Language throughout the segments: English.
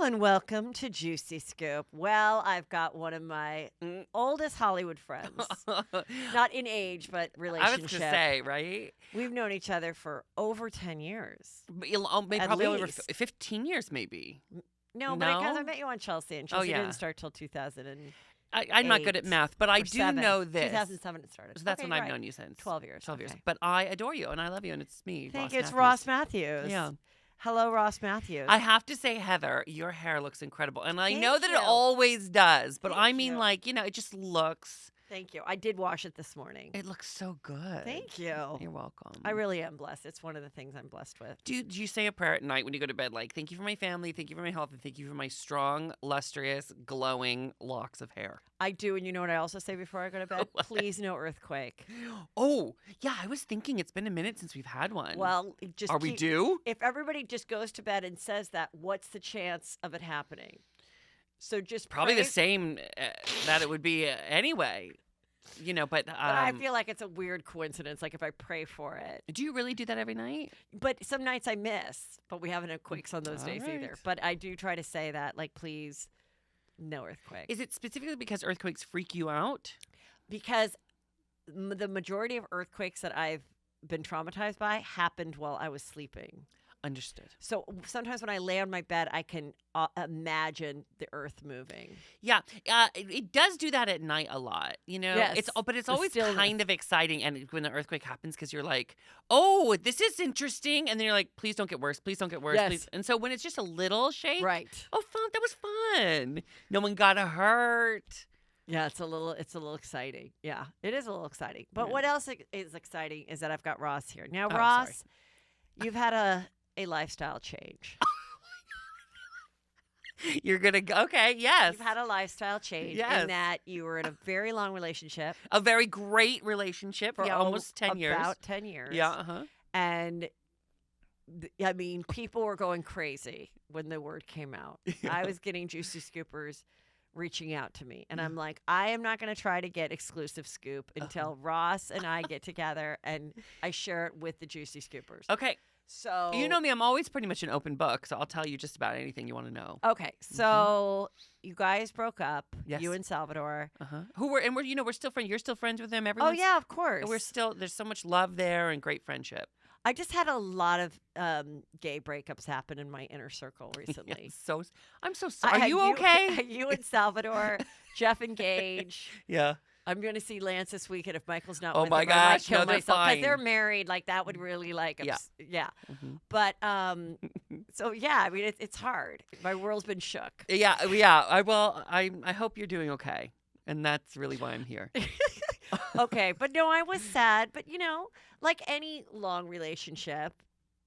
and welcome to Juicy Scoop. Well, I've got one of my oldest Hollywood friends. Not in age, but relationship. I was going to say, right? We've known each other for over 10 years. Probably over 15 years, maybe. No, but because I met you on Chelsea, and Chelsea didn't start till 2000. I'm not good at math, but I do know this. 2007 it started. So that's when I've known you since. 12 years. 12 years. But I adore you, and I love you, and it's me, Thank Ross you. It's Mathews. Ross Mathews. Yeah. Hello, Ross Mathews. I have to say, Heather, your hair looks incredible. And I know that you. it always does, but Thank I mean, you. it just looks. Thank you. I did wash it this morning. It looks so good. Thank you. You're welcome. I really am blessed. It's one of the things I'm blessed with. Do you say a prayer at night when you go to bed, like, thank you for my family, thank you for my health, and thank you for my strong, lustrous, glowing locks of hair? I do, and you know what I also say before I go to bed? Please, no earthquake. Oh, yeah, I was thinking it's been a minute since we've had one. Well, Are we due? If everybody just goes to bed and says that, what's the chance of it happening? So just probably the same that it would be anyway. But I feel like it's a weird coincidence. Like if I pray for it. Do you really do that every night? But some nights I miss. But we haven't had quakes on those days either. But I do try to say that, like, please, no earthquake. Is it specifically because earthquakes freak you out? Because the majority of earthquakes that I've been traumatized by happened while I was sleeping. Understood. So sometimes when I lay on my bed, I can imagine the earth moving. Yeah, it does do that at night a lot. Yes, but it's always kind of exciting, and when the earthquake happens, because you're like, oh, this is interesting, and then you're like, please don't get worse, please don't get worse, yes. please. And so when it's just a little shake, right? Oh, fun! That was fun. No one got hurt. Yeah, it's a little exciting. Yeah, it is a little exciting. But what else is exciting is that I've got Ross here now. Ross, you've had a lifestyle change. You're going to go, okay, yes. You've had a lifestyle change in that you were in a very long relationship. A very great relationship for almost 10 years. About 10 years. Yeah, uh-huh. And, I mean, people were going crazy when the word came out. Yeah. I was getting Juicy Scoopers reaching out to me. And I'm like, I am not going to try to get exclusive scoop until Ross and I get together and I share it with the Juicy Scoopers. Okay. So you know me, I'm always pretty much an open book, so I'll tell you just about anything you want to know. Okay, so you guys broke up, yes. You and Salvador. We're still friends. You're still friends with him. Oh yeah, of course. There's so much love there and great friendship. I just had a lot of gay breakups happen in my inner circle recently. Yeah, I'm so sorry. Are you okay? You and Salvador, Jeff and Gage. Yeah. I'm going to see Lance this weekend if Michael's not with him. Oh my gosh, I might kill myself fine. Because they're married. Like that would really yeah. Mm-hmm. But so yeah, I mean it's hard. My world's been shook. Yeah. I hope you're doing okay, and that's really why I'm here. Okay, but no, I was sad. But like any long relationship,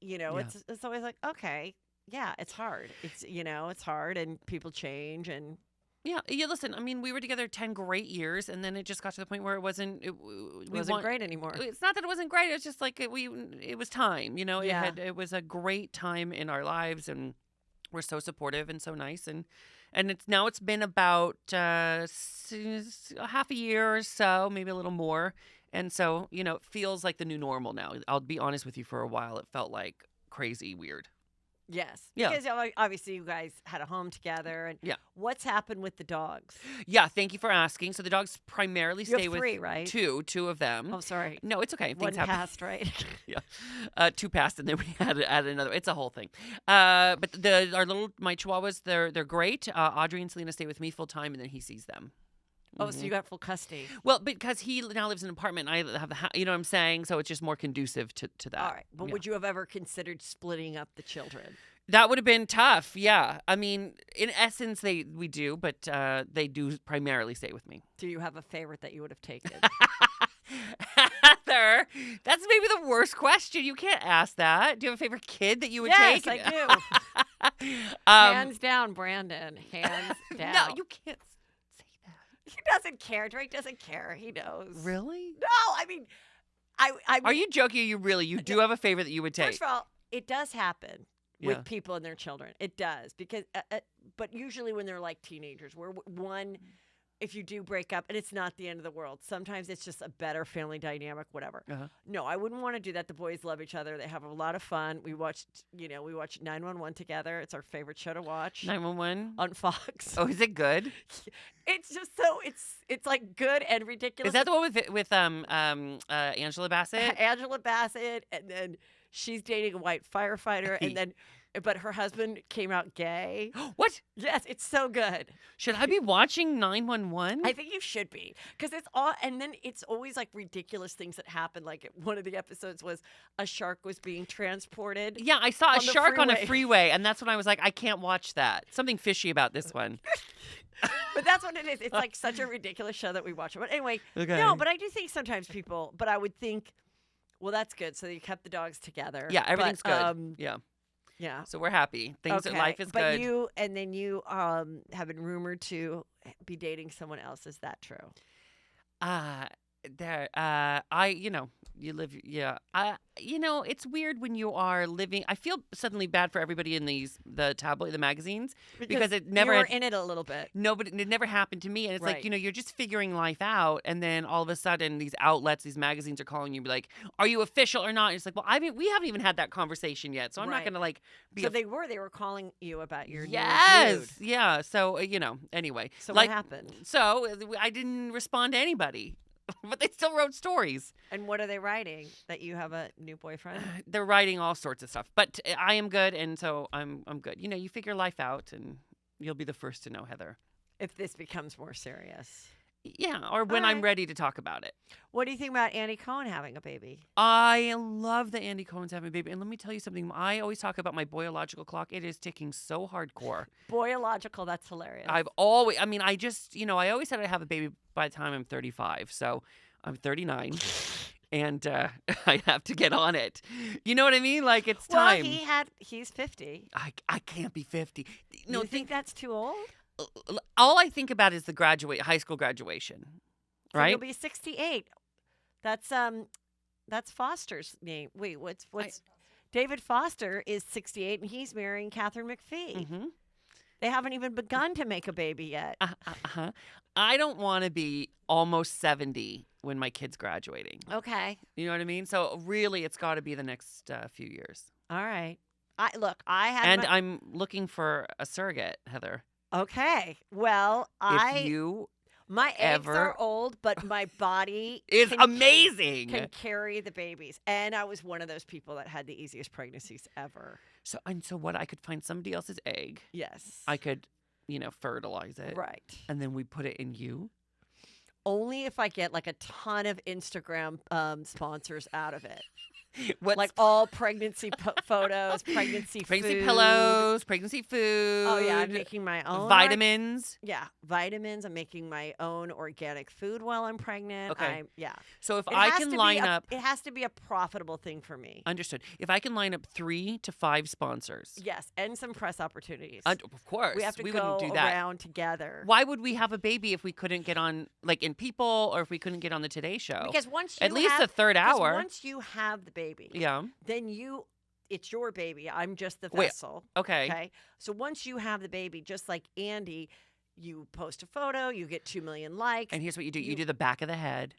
it's always like, okay, yeah, it's hard. It's hard, and people change and. Yeah. Listen, I mean, we were together 10 great years, and then it just got to the point where it wasn't great anymore. It's not that it wasn't great. It's just like it was time. It was a great time in our lives, and we're so supportive and so nice, and it's been about half a year or so, maybe a little more, and so it feels like the new normal now. I'll be honest with you, for a while it felt like crazy weird. Yes. Yeah. Because obviously you guys had a home together. And what's happened with the dogs? Yeah. Thank you for asking. So the dogs primarily stay with three, right? Two of them. Oh, sorry. No, it's okay. One passed, right? Yeah. Two passed, and then we added another. It's a whole thing. But my Chihuahuas, they're great. Audrey and Selena stay with me full time, and then he sees them. Oh, so you got full custody. Well, because he now lives in an apartment, and I have the you know what I'm saying? So it's just more conducive to that. All right. But would you have ever considered splitting up the children? That would have been tough, yeah. I mean, in essence, we do, but they do primarily stay with me. Do you have a favorite that you would have taken? Heather, that's maybe the worst question. You can't ask that. Do you have a favorite kid that you would take? Yes, I do. Hands down, Brandon. Hands down. No, you can't. He doesn't care. Drake doesn't care. He knows. Really? No, I mean, I Are you joking? You do have a favorite that you would take? First of all, it does happen with people and their children. It does because, but usually when they're like teenagers, where one if you do break up, and it's not the end of the world. Sometimes it's just a better family dynamic, whatever. No, I wouldn't want to do that. The boys love each other. They have a lot of fun. We watched 911 together. It's our favorite show to watch. 911 on Fox. Oh, is it good? It's just it's like good and ridiculous. Is that the one with Angela Bassett? Angela Bassett, and then she's dating a white firefighter, and then. But her husband came out gay. What? Yes, it's so good. Should I be watching 911? I think you should be. Because it's all, and then it's always like ridiculous things that happen. Like one of the episodes was a shark was being transported. Yeah, I saw a shark on a freeway, and that's when I was like, I can't watch that. Something fishy about this one. But that's what it is. It's like such a ridiculous show that we watch. But anyway, no, but I do think sometimes people, but I would think, well, that's good. So you kept the dogs together. Yeah, everything's good. Yeah. Yeah. So we're happy. Life is good. But you have been rumored to be dating someone else. Is that true? It's weird when you are living. I feel suddenly bad for everybody in the magazines because it never you were in it a little bit. No, but it never happened to me. And it's like, you're just figuring life out, and then all of a sudden these outlets, these magazines are calling you, be like, "Are you official or not?" And it's like, well, we haven't even had that conversation yet, so I'm not gonna be. So they were calling you about your new dude. Yeah. So anyway. So what happened? So I didn't respond to anybody. But they still wrote stories. And what are they writing? That you have a new boyfriend? They're writing all sorts of stuff. But I am good, and so I'm good. You figure life out, and you'll be the first to know, Heather. If this becomes more serious. Yeah, or when I'm ready to talk about it. What do you think about Andy Cohen having a baby? I love that Andy Cohen's having a baby. And let me tell you something. I always talk about my biological clock. It is ticking so hardcore. Biological, that's hilarious. I always said I'd have a baby by the time I'm 35. So I'm 39. And I have to get on it. You know what I mean? Like, it's time. Well, he's 50. I can't be 50. No, you think that's too old? All I think about is the high school graduation, right? So you'll be 68. That's Foster's name. Wait, what's David Foster is 68 and he's marrying Catherine McPhee. Mm-hmm. They haven't even begun to make a baby yet. I don't want to be almost 70 when my kid's graduating. Okay. You know what I mean? So really, it's got to be the next few years. All right. I'm looking for a surrogate, Heather. Okay. Well, my eggs are old, but my body is amazing. Can carry the babies. And I was one of those people that had the easiest pregnancies ever. So what? I could find somebody else's egg. Yes. I could, fertilize it. Right. And then we put it in you. Only if I get like a ton of Instagram sponsors out of it. Like all pregnancy photos, pregnancy pillows, pregnancy food. Oh yeah, I'm making my own vitamins. Vitamins. I'm making my own organic food while I'm pregnant. Okay. Yeah. So if I can line up, it has to be a profitable thing for me. Understood. If I can line up 3 to 5 sponsors. Yes, and some press opportunities. Of course, we have to go wouldn't do that. around together. Why would we have a baby if we couldn't get on, like in People, or if we couldn't get on the Today Show? Because once at least the third hour. Once you have the baby, then it's your baby. I'm just the vessel. Okay. So once you have the baby, just like Andy, you post a photo, you get 2 million likes. And here's what you do: you do the back of the head,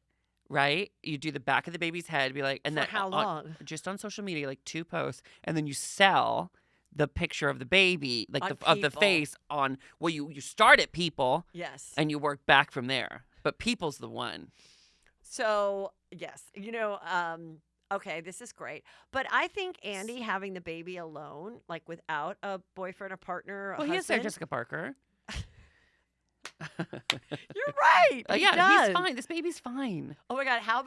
right? You do the back of the baby's head, be like, and for then how long? Just on social media, like 2 posts, and then you sell the picture of the baby, like of the face on. Well, you start at People, yes, and you work back from there. But People's the one. So yes, okay, this is great. But I think Andy having the baby alone, like without a boyfriend or partner or he has Sarah Jessica Parker. You're right. He's fine. This baby's fine. Oh my God, how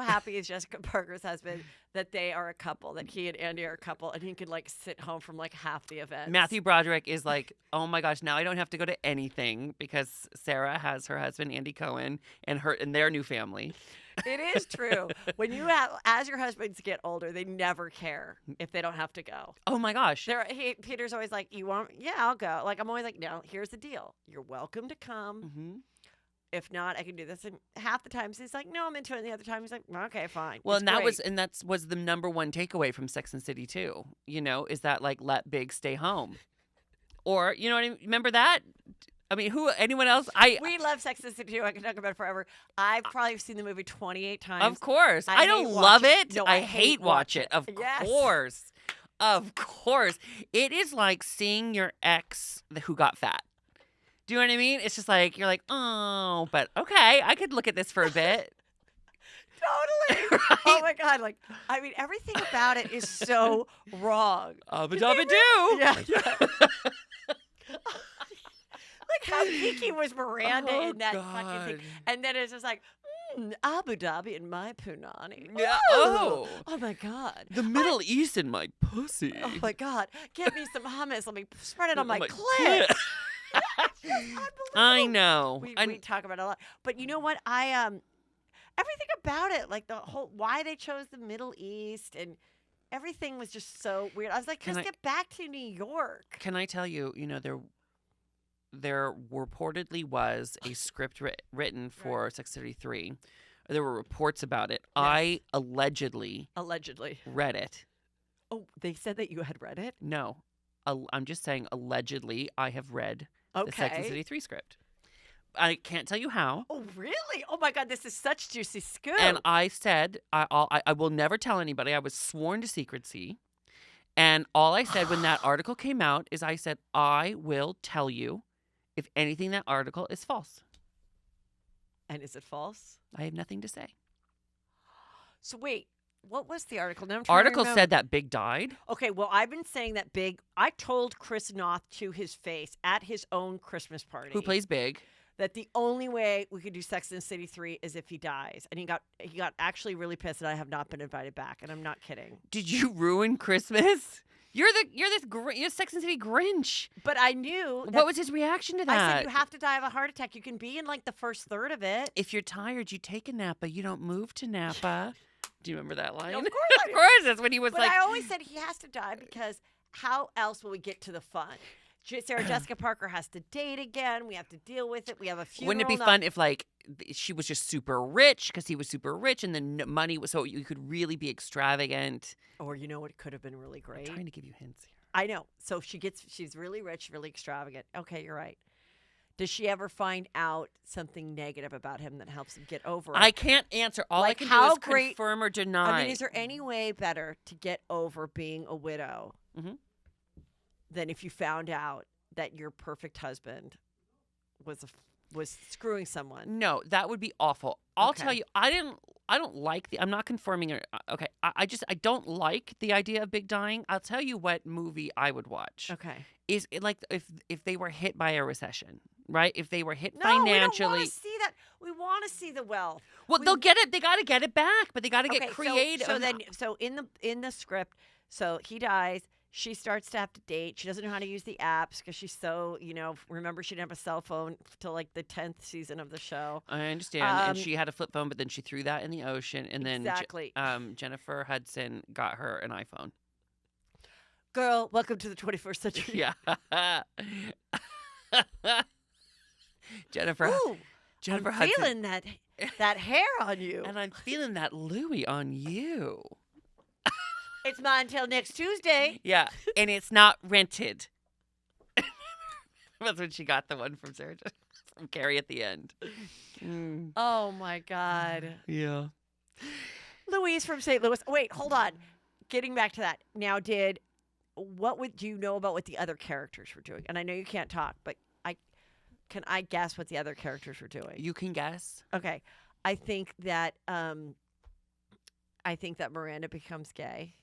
happy is Jessica Parker's husband that they are a couple, that he and Andy are a couple, and he could like sit home from like half the events. Matthew Broderick is like, oh my gosh, now I don't have to go to anything because Sarah has her husband Andy Cohen and their new family. It is true. As your husbands get older, they never care if they don't have to go. Oh my gosh. Peter's always like, you want? Yeah, I'll go. Like, I'm always like, no, here's the deal. You're welcome to come. Mm-hmm. If not, I can do this. And half the times he's like, no, I'm into it. And the other time he's like, okay, fine. Well, it's and great. that was the number one takeaway from Sex and the City too. Is that like, let Big stay home. Or, you know what I mean? Remember that? I mean, anyone else? We love Sex and the City too. I can talk about it forever. I've probably seen the movie 28 times. Of course. I don't hate love watch it. No, I hate watch it. Of Yes. course. Of course. It is like seeing your ex who got fat. Do you know what I mean? It's just like, you're like, oh, but okay, I could look at this for a bit. Totally. Right? Oh my God. Like, I mean, everything about it is so wrong. Abba-dabba-doo. Yeah. Like how geeky was Miranda in that fucking thing. And then it's just like, Abu Dhabi and my punani. Yeah. Oh my God. The Middle East in my pussy. Oh my God. Get me some hummus. Let me spread it on my My clit. I know. We talk about it a lot. But you know what? Everything about it, like the whole why they chose the Middle East and everything was just so weird. I was like, just get back to New York. Can I tell you, there reportedly was a script written for Sex 33. There were reports about it. Yes. I allegedly read it. Oh, they said that you had read it? No. I'm just saying allegedly I have read the Sex and the City 3 script. I can't tell you how. Oh, really? Oh, my God. This is such juicy scoop. And I said, I will never tell anybody. I was sworn to secrecy. And all I said when that article came out is I said, I will tell you if anything that article is false. And is it false? I have nothing to say. So wait, what was the article? Article said that Big died. Okay, well, I've been saying that Big. I told Chris Noth to his face at his own Christmas party. Who plays Big? That the only way we could do Sex and the City 3 is if he dies. And he got actually really pissed that I have not been invited back. And I'm not kidding. Did you ruin Christmas? You're Sex and the City Grinch. But I knew. What was his reaction to that? I said, you have to die of a heart attack. You can be in like the first third of it. If you're tired, you take a Napa. You don't move to Napa. Do you remember that line? Of course I do. Of course. That's when he was but like. I always said he has to die because how else will we get to the fun? Sarah Jessica Parker has to date again. We have to deal with it. We have a funeral. Wouldn't it be fun if like she was just super rich because he was super rich and then money was so you could really be extravagant? Or you know what could have been really great? I'm trying to give you hints here. I know. So she's really rich, really extravagant. Okay, you're right. Does she ever find out something negative about him that helps him get over it? I can't answer. All like I can do is confirm or deny. I mean, is there any way better to get over being a widow than if you found out that your perfect husband was screwing someone? No, that would be awful. I'll tell you, I don't like I'm not confirming it. Okay, I don't like the idea of Big dying. I'll tell you what movie I would watch. Okay. Is it like if they were hit by a recession, right? If they were hit No, financially. we don't want to see that. We want to see the wealth. Well, they'll get it. They got to get it back, but they got to get creative. So in the script, so he dies. She starts to have to date. She doesn't know how to use the apps because she's so, remember she didn't have a cell phone till like the 10th season of the show. I understand. And she had a flip phone, but then she threw that in the ocean. And then Jennifer Hudson got her an iPhone. Girl, welcome to the 21st century. Yeah. Jennifer I'm Hudson. Feeling that hair on you. And I'm feeling that Louis on you. It's mine until next Tuesday. Yeah, and it's not rented. That's when she got the one from Carrie at the end. Oh my God. Yeah. Louise from St. Louis. Wait, hold on. Getting back to that. Now, do you know about what the other characters were doing? And I know you can't talk, but can I guess what the other characters were doing? You can guess. Okay. I think that Miranda becomes gay.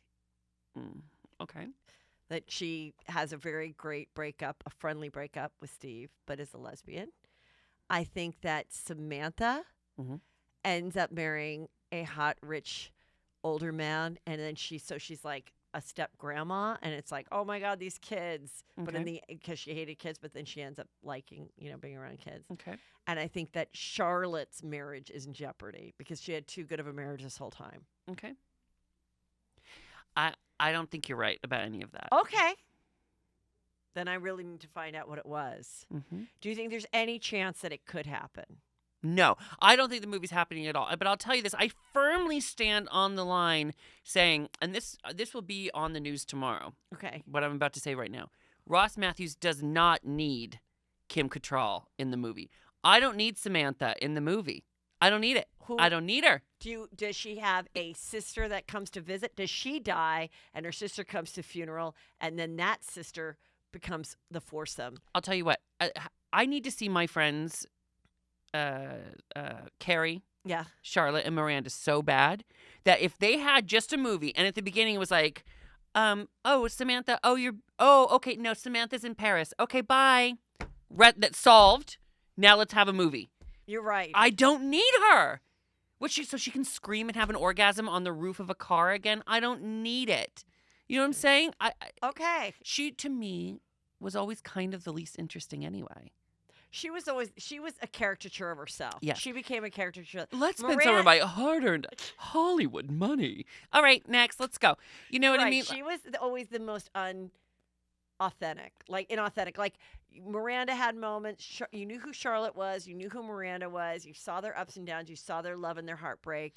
Okay. That she has a very great breakup, a friendly breakup with Steve, but is a lesbian. I think that Samantha ends up marrying a hot, rich, older man, and then she's like a step grandma, and it's like, oh my God, these kids. Okay. But because she hated kids, but then she ends up liking, being around kids. Okay. And I think that Charlotte's marriage is in jeopardy because she had too good of a marriage this whole time. Okay. I don't think you're right about any of that. Okay. Then I really need to find out what it was. Do you think there's any chance that it could happen? No, I don't think the movie's happening at all. But I'll tell you this. I firmly stand on the line saying, and this will be on the news tomorrow. Okay. What I'm about to say right now. Ross Mathews does not need Kim Cattrall in the movie. I don't need Samantha in the movie. I don't need it. I don't need her. Does she have a sister that comes to visit? Does she die and her sister comes to funeral and then that sister becomes the foursome? I'll tell you what. I need to see my friends, Carrie, Charlotte, and Miranda so bad that if they had just a movie and at the beginning it was like, oh, Samantha, okay, no, Samantha's in Paris. Okay, bye. That's solved. Now let's have a movie. You're right. I don't need her. So she can scream and have an orgasm on the roof of a car again? I don't need it. You know what I'm saying? Okay. She, to me, was always kind of the least interesting anyway. She was a caricature of herself. Yes. She became a caricature. Let's spend some of my hard-earned Hollywood money. All right, next, let's go. You know what I mean? She was always the most inauthentic. Like Miranda had moments. You knew who Charlotte was. You knew who Miranda was. You saw their ups and downs. You saw their love and their heartbreak.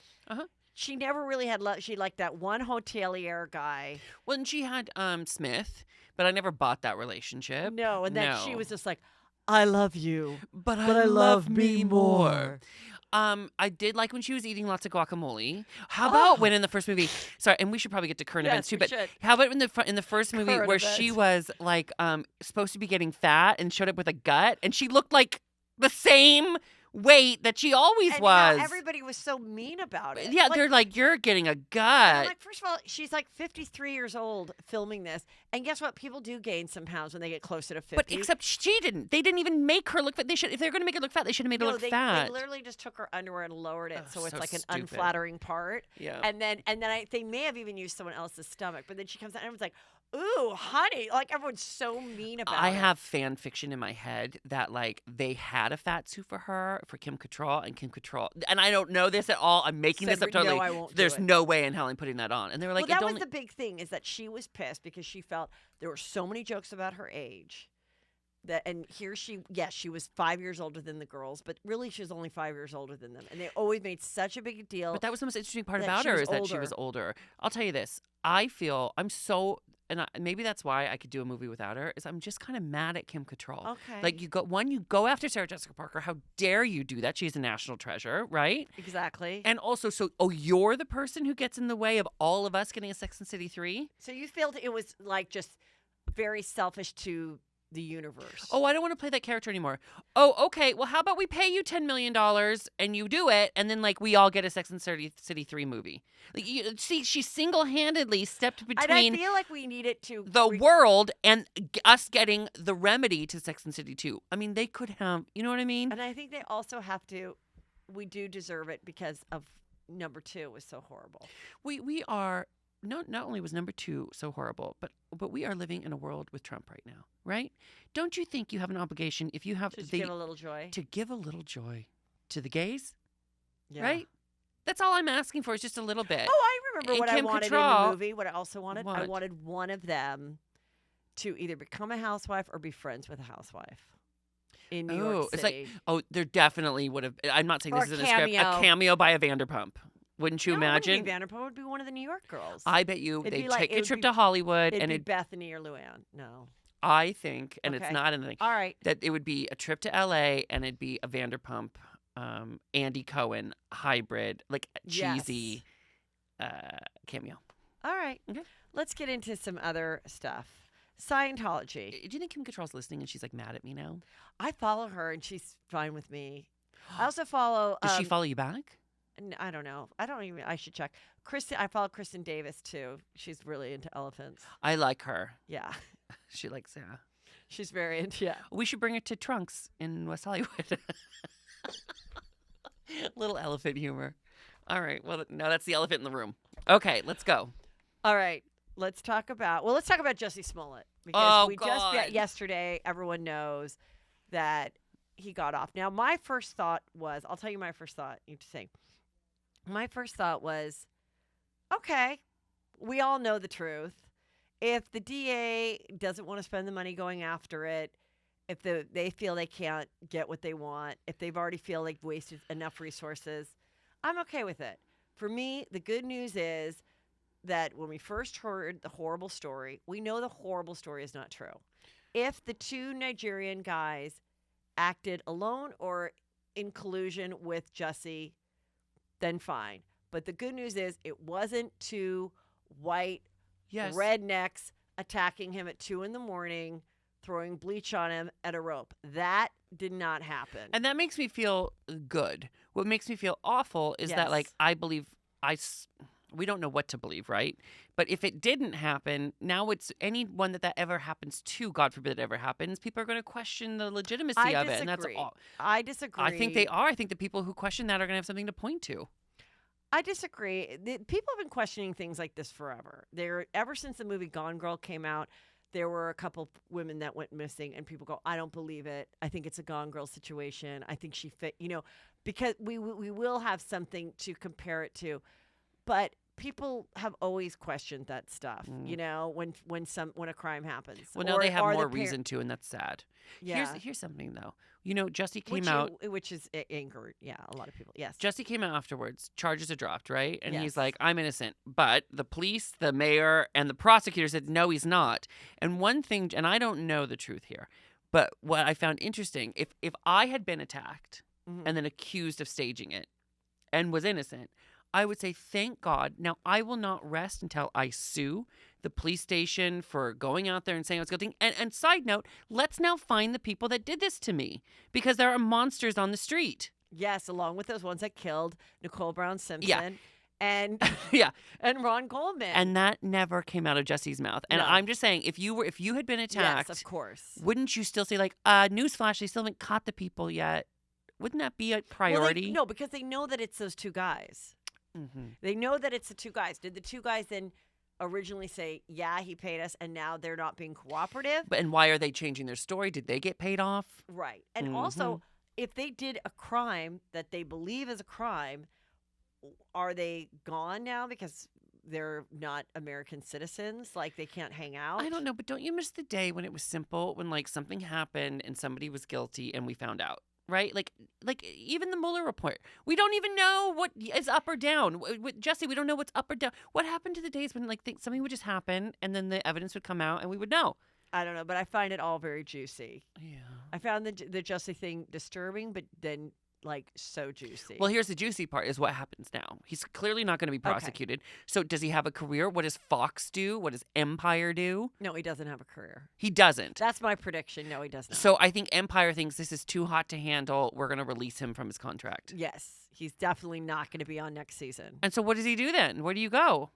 She never really had love. She liked that one hotelier guy. Well, and she had Smith, but I never bought that relationship. No, and then she was just like, I love you, but I love me more. I did like when she was eating lots of guacamole. How about when in the first movie? Sorry, and we should probably get to current events too. But how about in the first movie where she was like supposed to be getting fat and showed up with a gut, and she looked like the same weight that she always was. Everybody was so mean about it. Yeah, they're like, you're getting a gut. Like, first of all, she's like 53 years old filming this. And guess what? People do gain some pounds when they get closer to 50. But except she didn't. They didn't even make her look fat. If they're going to make her look fat, they should have made her look fat. They literally just took her underwear and lowered it. So it's like an stupid. unflattering part. Yeah. And then they may have even used someone else's stomach. But then she comes out and everyone's like, ooh, honey. Like, everyone's so mean about it. I have fan fiction in my head that, like, they had a fat suit for her, for Kim Cattrall, and Kim Cattrall. And I don't know this at all. I'm making this up totally. No, I won't There's no way in hell I'm putting that on. And they were like, well, that was the big thing, is that she was pissed because she felt there were so many jokes about her age. And here she was 5 years older than the girls, but really she was only 5 years older than them. And they always made such a big deal. But that was the most interesting part about her, is that she was older. I'll tell you this. I feel I'm so... And maybe that's why I could do a movie without her, is I'm just kind of mad at Kim Cattrall. Okay. Like, you go after Sarah Jessica Parker. How dare you do that? She's a national treasure, right? Exactly. And also, you're the person who gets in the way of all of us getting a Sex and City 3? So you felt it was like just very selfish to the universe. Oh, I don't want to play that character anymore. Oh, okay. Well, how about we pay you $10 million and you do it, and then like we all get a Sex and City 3 movie. Like, see, she single-handedly stepped between. And I feel like we need it to the world and us getting the remedy to Sex and City 2. I mean, they could have. You know what I mean? And I think they also have to. We do deserve it because of number 2 was so horrible. We are. Not only was number 2 so horrible, but we are living in a world with Trump right now, right? Don't you think you have an obligation, if you have to give a little joy, to give a little joy to the gays, yeah. Right? That's all I'm asking for, is just a little bit. Oh, I remember what I wanted in the movie. What I also wanted, I wanted one of them to either become a housewife or be friends with a housewife in New York City. It's like, there definitely would have. I'm not saying this is in the script. A cameo by a Vanderpump. Wouldn't you imagine? Vanderpump would be one of the New York girls. I bet you they'd take a trip to Hollywood. It'd be Bethany or Luann. No. I think, and it's not anything. All right. That it would be a trip to L.A. and it'd be a Vanderpump, Andy Cohen hybrid, like cheesy cameo. All right. Okay. Let's get into some other stuff. Scientology. Do you think Kim Cattrall's listening and she's like mad at me now? I follow her and she's fine with me. I also follow. Does she follow you back? I don't know. I should check. I follow Kristen Davis too. She's really into elephants. I like her. Yeah. She likes, yeah. She's very into, yeah. We should bring her to Trunks in West Hollywood. Little elephant humor. All right. Well, no, that's the elephant in the room. Okay, let's go. All right. Let's talk about Jussie Smollett. Because just yesterday, everyone knows that he got off. Now, my first thought was, I'll tell you my first thought. You have to say. My first thought was, okay, we all know the truth. If the DA doesn't want to spend the money going after it, if they feel they can't get what they want, if they've already feel they've wasted enough resources, I'm okay with it. For me, the good news is that when we first heard the horrible story, we know the horrible story is not true. If the 2 Nigerian guys acted alone or in collusion with Jussie, then fine. But the good news is it wasn't two white rednecks attacking him at 2 a.m, throwing bleach on him at a rope. That did not happen. And that makes me feel good. What makes me feel awful is that, like, I believe we don't know what to believe, right? But if it didn't happen, now it's anyone that ever happens to, God forbid it ever happens, people are going to question the legitimacy of it. And that's all. I disagree. I think they are. I think the people who question that are going to have something to point to. I disagree. People have been questioning things like this forever. Ever since the movie Gone Girl came out, there were a couple women that went missing, and people go, I don't believe it. I think it's a Gone Girl situation. I think she fit, because we will have something to compare it to. But people have always questioned that stuff, when a crime happens. Well, now they have more reason to, and that's sad. Yeah. Here's something, though. Jussie came out. Which is angered, a lot of people. Yes. Jussie came out afterwards. Charges are dropped, right? And he's like, I'm innocent. But the police, the mayor, and the prosecutor said, no, he's not. And one thing, and I don't know the truth here, but what I found interesting, if I had been attacked and then accused of staging it and was innocent, I would say, thank God. Now, I will not rest until I sue the police station for going out there and saying I was guilty. And side note, let's now find the people that did this to me, because there are monsters on the street. Yes, along with those ones that killed Nicole Brown Simpson and and Ron Goldman. And that never came out of Jussie's mouth. And I'm just saying, if you had been attacked, yes, of course, wouldn't you still say, like, newsflash, they still haven't caught the people yet? Wouldn't that be a priority? Well, no, because they know that it's those two guys. Mm-hmm. They know that it's the two guys. Did the two guys then originally say, yeah, he paid us, and now they're not being cooperative? And why are they changing their story? Did they get paid off? Right. And also, if they did a crime that they believe is a crime, are they gone now because they're not American citizens? Like, they can't hang out? I don't know, but don't you miss the day when it was simple, when, like, something happened and somebody was guilty and we found out? Right? Like even the Mueller report. We don't even know what is up or down. With Jussie, we don't know what's up or down. What happened to the days when, like, something would just happen and then the evidence would come out and we would know? I don't know, but I find it all very juicy. Yeah. I found the Jussie thing disturbing, but then, like, so juicy. Well, here's the juicy part is what happens now. He's clearly not going to be prosecuted. Okay. So does he have a career? What does Fox do? What does Empire do? No, he doesn't have a career. He doesn't. That's my prediction. No, he does not. So I think Empire thinks this is too hot to handle. We're going to release him from his contract. Yes. He's definitely not going to be on next season. And so what does he do then? Where do you go?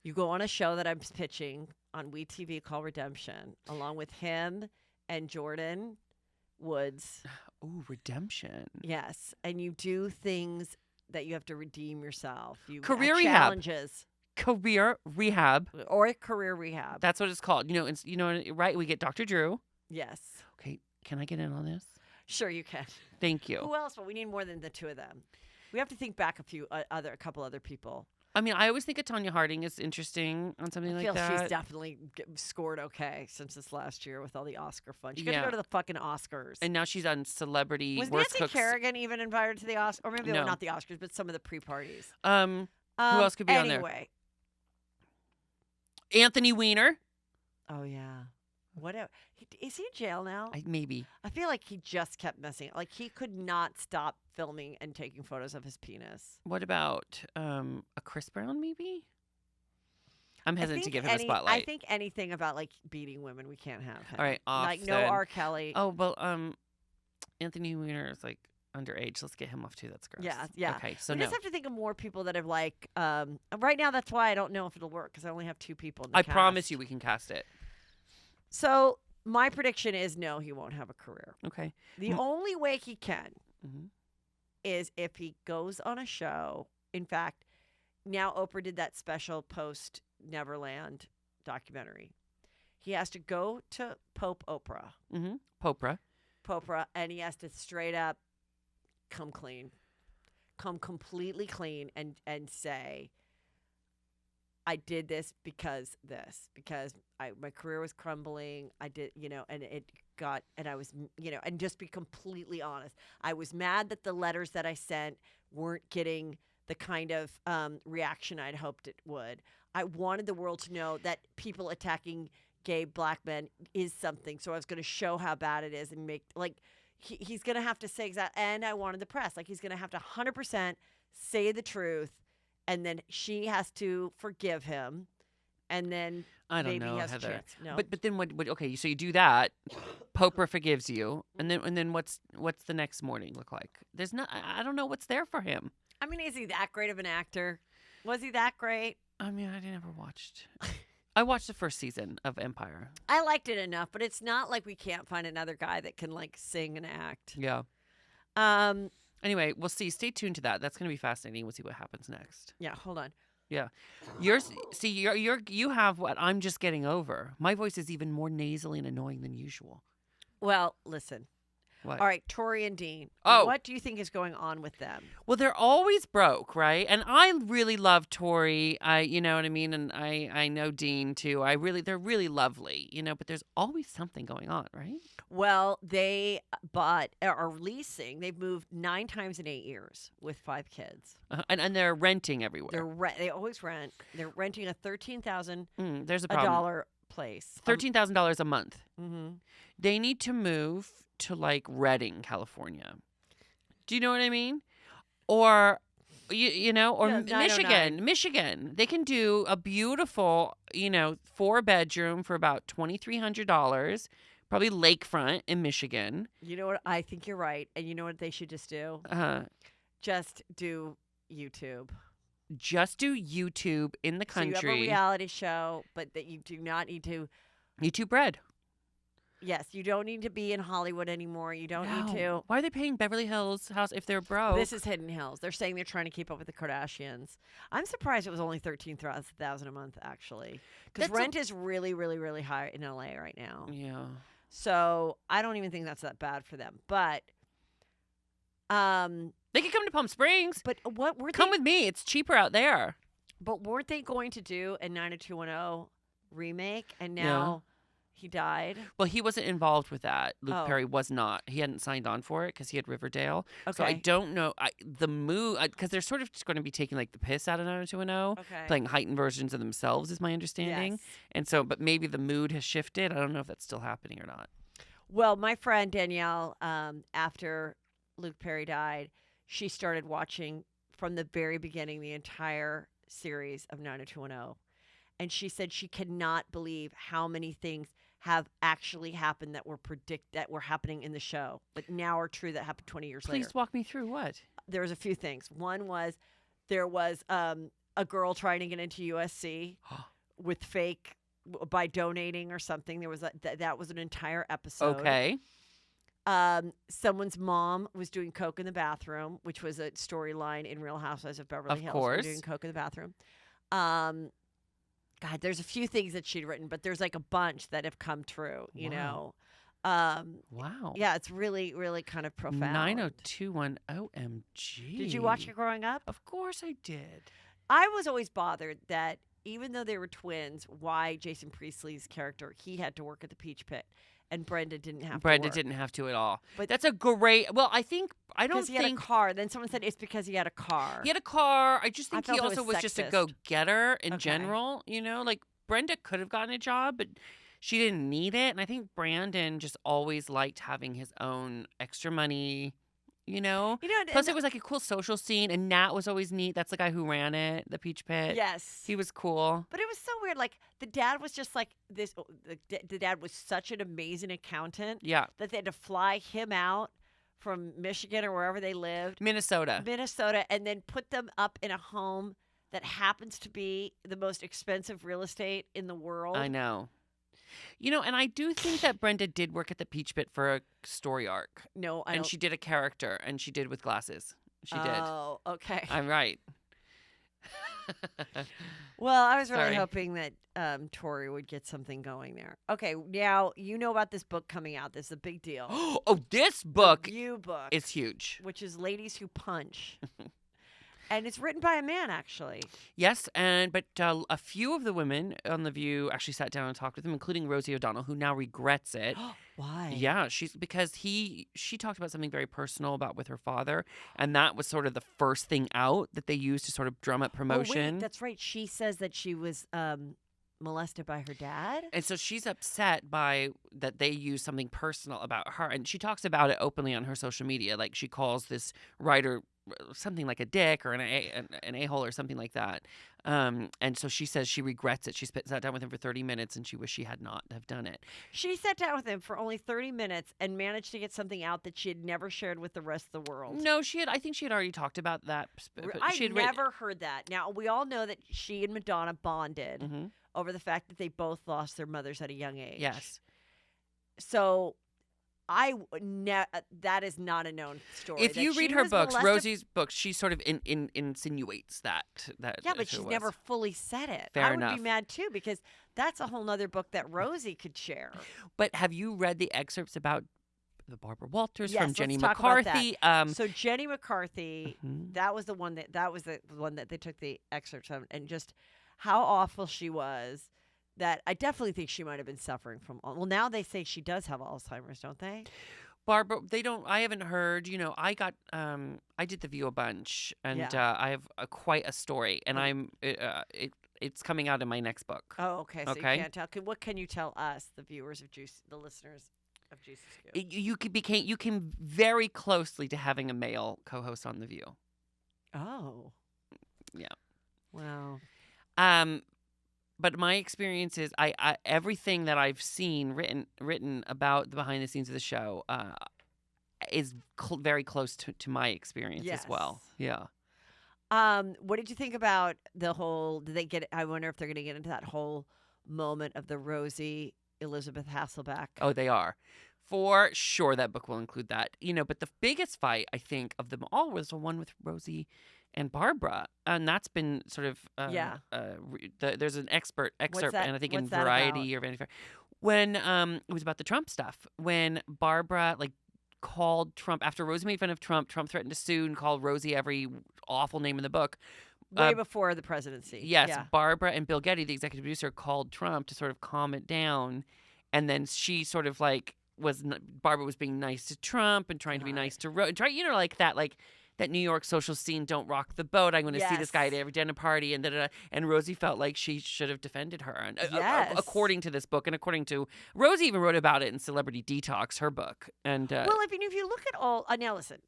You go on a show that I'm pitching on WeTV called Redemption, along with him and Jordan Woods. Ooh, Redemption. Yes. And you do things that you have to redeem yourself. You career have challenges. Career rehab. Or career rehab. That's what it's called. Right? We get Dr. Drew. Yes. Okay. Can I get in on this? Sure, you can. Thank you. Who else? Well, we need more than the two of them. We have to think back a couple other people. I mean, I always think of Tonya Harding is interesting on something like that. I feel she's definitely scored okay since this last year with all the Oscar fun. She got to go to the fucking Oscars. And now she's on Celebrity. Was Nancy Kerrigan even invited to the Oscars? Or maybe not the Oscars, but some of the pre-parties. Who else could be on there? Anyway. Anthony Weiner. Oh, yeah. Whatever. Is he in jail now? Maybe. I feel like he just kept messing. Like, he could not stop filming and taking photos of his penis. What about a Chris Brown, maybe? I'm hesitant to give him a spotlight. I think anything about, like, beating women, we can't have him. All right, off like, then. no R. Kelly. Oh, well, Anthony Weiner is, like, underage. Let's get him off, too. That's gross. Yeah. Okay, so we just have to think of more people that have, like, right now, that's why I don't know if it'll work, because I only have 2 people in the cast. I promise you we can cast it. So my prediction is no, he won't have a career. Okay. The only way he can is if he goes on a show. In fact, now Oprah did that special post Neverland documentary. He has to go to Pope Oprah. Mm-hmm. Popra. And he has to straight up come clean. Come completely clean and say, I did this because my career was crumbling. I did, and I was, and just be completely honest. I was mad that the letters that I sent weren't getting the kind of reaction I'd hoped it would. I wanted the world to know that people attacking gay black men is something. So I was going to show how bad it is and make like he's going to have to say exactly. And I wanted the press like he's going to have to 100% say the truth, and then she has to forgive him, and then I don't maybe know, he has Heather. a chance. No, but then what? Okay, so you do that. Popper forgives you, and then what's the next morning look like? There's not. I don't know what's there for him. I mean, is he that great of an actor? Was he that great? I mean, I never watched. I watched the first season of Empire. I liked it enough, but it's not like we can't find another guy that can like sing and act. Yeah. Anyway, we'll see. Stay tuned to that. That's going to be fascinating. We'll see what happens next. Yeah. Hold on. Yeah. You have what I'm just getting over. My voice is even more nasally and annoying than usual. Well, listen. What? All right, Tori and Dean. Oh. What do you think is going on with them? Well, they're always broke, right? And I really love Tori. You know what I mean? And I know Dean too. They're really lovely, you know, but there's always something going on, right? Well, they are leasing. They've moved 9 times in 8 years with 5 kids. And they're renting everywhere. They always rent. They're renting a $13,000 there's a problem. place. $13,000 a month. Mm-hmm. They need to move to like Redding, California. Do you know what I mean? Or you know, or Michigan. They can do a beautiful, 4-bedroom for about $2,300, probably lakefront in Michigan. You know what? I think you're right. And you know what they should just do? Just do YouTube. Just do YouTube in the country. So you have a reality show, but that you do not need to. YouTube bread. Yes, you don't need to be in Hollywood anymore. You don't need to. Why are they paying Beverly Hills House if they're broke? This is Hidden Hills. They're saying they're trying to keep up with the Kardashians. I'm surprised it was only $13,000 a month, actually, because rent is really, really, really high in LA right now. Yeah. So I don't even think that's that bad for them. But they could come to Palm Springs. But what were come with me? It's cheaper out there. But weren't they going to do a 90210 remake? And now. He died. Well, he wasn't involved with that. Luke Perry was not. He hadn't signed on for it because he had Riverdale. Okay. So I don't know the move because they're sort of just going to be taking like the piss out of 90210, playing heightened versions of themselves, is my understanding. Yes. And so, but maybe the mood has shifted. I don't know if that's still happening or not. Well, my friend Danielle, after Luke Perry died, she started watching from the very beginning the entire series of 90210, and she said she cannot believe how many things have actually happened that were happening in the show, but now are true that happened 20 years later. Please walk me through what? There was a few things. One was there was a girl trying to get into USC with fake by donating or something. There was that was an entire episode. Okay. Someone's mom was doing coke in the bathroom, which was a storyline in Real Housewives of Beverly Hills. Of course. Doing coke in the bathroom. God, there's a few things that she'd written, but there's like a bunch that have come true, you know. Wow. Yeah, it's really, really kind of profound. 90210 OMG. Did you watch it growing up? Of course I did. I was always bothered that even though they were twins, why Jason Priestley's character, he had to work at the Peach Pit. And Brenda didn't have to work. Didn't have to at all. But that's a great. Well, I don't think because he had a car. Then someone said it's because he had a car. He had a car. I just think he also was sexist. just a go-getter in general. You know, like Brenda could have gotten a job, but she didn't need it. And I think Brandon just always liked having his own extra money. You know? Plus, it was like a cool social scene, and Nat was always neat. That's the guy who ran it, the Peach Pit. Yes. He was cool. But it was so weird. Like, the dad was just like this. The dad was such an amazing accountant. Yeah. That they had to fly him out from Michigan or wherever they lived. Minnesota, and then put them up in a home that happens to be the most expensive real estate in the world. I know. You know, and I do think that Brenda did work at the Peach Pit for a story arc. No, and she did a character, and she did with glasses. She did. Oh, okay. I'm right. Well, I was really hoping that Tori would get something going there. Okay, now you know about this book coming out. This is a big deal. Oh, this book. The book. It's huge. Which is Ladies Who Punch. And it's written by a man, actually. Yes, but a few of the women on The View actually sat down and talked with him, including Rosie O'Donnell, who now regrets it. Why? Yeah, because she talked about something very personal about with her father, and that was sort of the first thing out that they used to sort of drum up promotion. Oh, wait, that's right. She says that she was molested by her dad. And so she's upset by that they use something personal about her. And she talks about it openly on her social media. Like she calls this writer something like a dick or an a-hole or something like that. And so she says she regrets it. She sat down with him for 30 minutes and she wished she had not have done it. She sat down with him for only 30 minutes and managed to get something out that she had never shared with the rest of the world. No, I think she had already talked about that. I never heard that. Now, we all know that she and Madonna bonded over the fact that they both lost their mothers at a young age. Yes. So that is not a known story. If you read her books, Rosie's books, she sort of insinuates that. Yeah, but she's never fully said it. Fair enough. I would be mad too because that's a whole nother book that Rosie could share. But have you read the excerpts about the Barbara Walters yes, from Jenny let's talk about McCarthy? That. So Jenny McCarthy, that was the one that they took the excerpts from, and just how awful she was. That I definitely think she might have been suffering from. Well, now they say she does have Alzheimer's, don't they? Barbara, they don't. I haven't heard. I got. I did the View a bunch, and I have quite a story, and it's coming out in my next book. Oh, okay. So you can't tell. What can you tell us, the viewers of Juice, the listeners of Juicy Scoop? You came very closely to having a male co-host on the View. Oh. Yeah. Wow. But my experience is, I everything that I've seen written about the behind the scenes of the show is very close to my experience as well. Yeah. What did you think about the whole? Did they get? I wonder if they're going to get into that whole moment of the Rosie Elizabeth Hasselbeck. Oh, they are. For sure, that book will include that. But the biggest fight, I think, of them all was the one with Rosie and Barbara, and that's been sort of there's an excerpt, and I think in Variety or Vanity Fair, when it was about the Trump stuff, when Barbara called Trump after Rosie made fun of Trump. Trump threatened to sue and called Rosie every awful name in the book. Way before the presidency. Yes, yeah. Barbara and Bill Getty, the executive producer, called Trump to sort of calm it down, and then she sort of Barbara was being nice to Trump and trying to be nice to that New York social scene, don't rock the boat. I'm going to see this guy at every dinner party, and and Rosie felt like she should have defended her. And according to this book, and according to Rosie, even wrote about it in Celebrity Detox, her book. And well, if you look at all now, listen,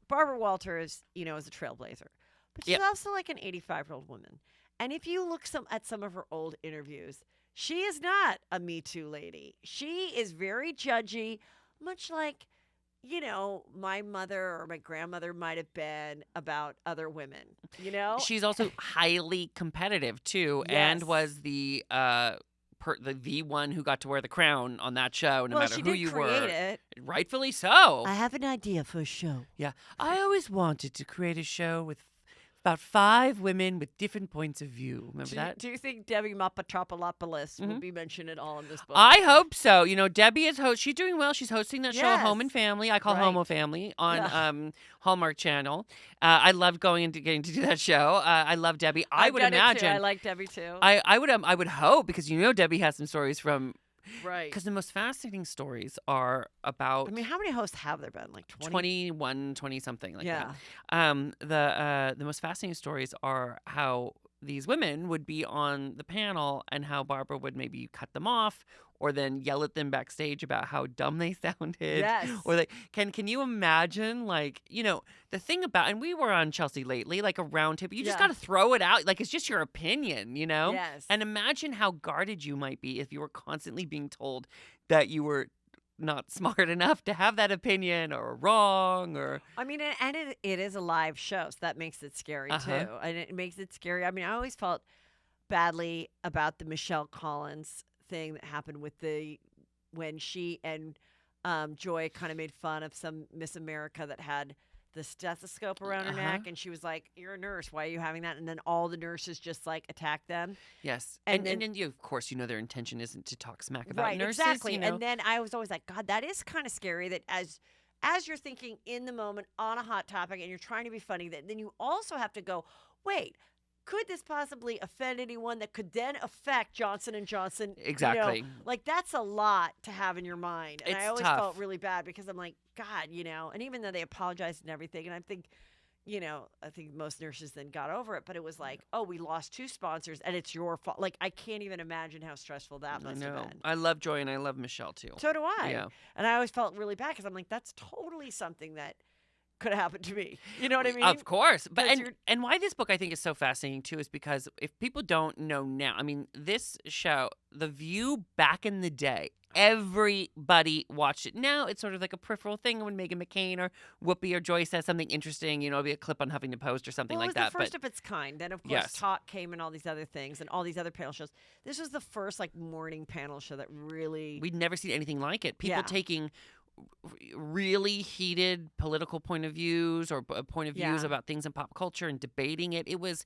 Barbara Walters, is a trailblazer, but she's also like an 85-year-old woman. And if you look at some of her old interviews, she is not a Me Too lady. She is very judgy, much like my mother or my grandmother might have been about other women, She's also highly competitive, too, and was the one who got to wear the crown on that show, no matter who you were. It. Rightfully so. I have an idea for a show. Yeah. I always wanted to create a show with about 5 women with different points of view. Remember that? Do you think Debbie Mapatropoulos will be mentioned at all in this book? I hope so. Debbie is she's doing well. She's hosting that show, Home and Family. I call Homo Family on Hallmark Channel. I love going and getting to do that show. I love Debbie. I would imagine. I like Debbie too. I would hope, because Debbie has some stories from. Right. Because the most fascinating stories are about. I mean, how many hosts have there been? Like 21, 20-something like that. The most fascinating stories are how these women would be on the panel and how Barbara would maybe cut them off or then yell at them backstage about how dumb they sounded. Yes. Or can you imagine, the thing about, and we were on Chelsea lately, a round table, you just got to throw it out. It's just your opinion, Yes. And imagine how guarded you might be if you were constantly being told that you were not smart enough to have that opinion or wrong or. I mean, and it is a live show, so that makes it scary too. And it makes it scary. I mean, I always felt badly about the Michelle Collins thing that happened with when she and Joy kind of made fun of some Miss America that had the stethoscope around her neck, and she was like, "You're a nurse. Why are you having that?" And then all the nurses just attacked them. Yes, and then of course their intention isn't to talk smack about nurses. Exactly. And then I was always like, God, that is kind of scary. That as you're thinking in the moment on a hot topic and you're trying to be funny, that then you also have to go, wait. Could this possibly offend anyone that could then affect Johnson & Johnson? Exactly. That's a lot to have in your mind. And it's I always tough. felt really bad because I'm like, God, and even though they apologized and everything, and I think, I think most nurses then got over it, but it was like, oh, we lost 2 sponsors and it's your fault. Like, I can't even imagine how stressful that must have been. I love Joy and I love Michelle too. So do I. Yeah. And I always felt really bad because I'm like, that's totally something that could have happened to me. You know what I mean? Of course. But and why this book I think is so fascinating too is because if people don't know now, I mean, this show, The View back in the day, everybody watched it. Now it's sort of like a peripheral thing when Meghan McCain or Whoopi or Joy says something interesting, it'll be a clip on Huffington Post or something like that. It was the first of its kind. Then, of course, Talk came and all these other things and all these other panel shows. This was the first, morning panel show that really... We'd never seen anything like it. People taking really heated political point of views or point of views about things in pop culture and debating it. It was...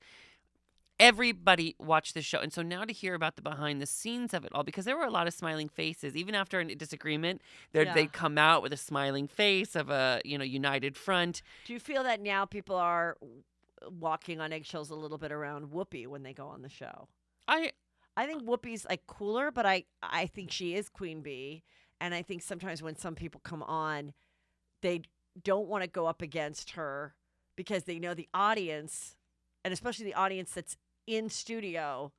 Everybody watched this show. And so now to hear about the behind the scenes of it all, because there were a lot of smiling faces. Even after a disagreement, they'd come out with a smiling face of a, united front. Do you feel that now people are walking on eggshells a little bit around Whoopi when they go on the show? I think Whoopi's cooler, but I think she is Queen Bee. And I think sometimes when some people come on, they don't want to go up against her because they know the audience, and especially the audience that's in studio,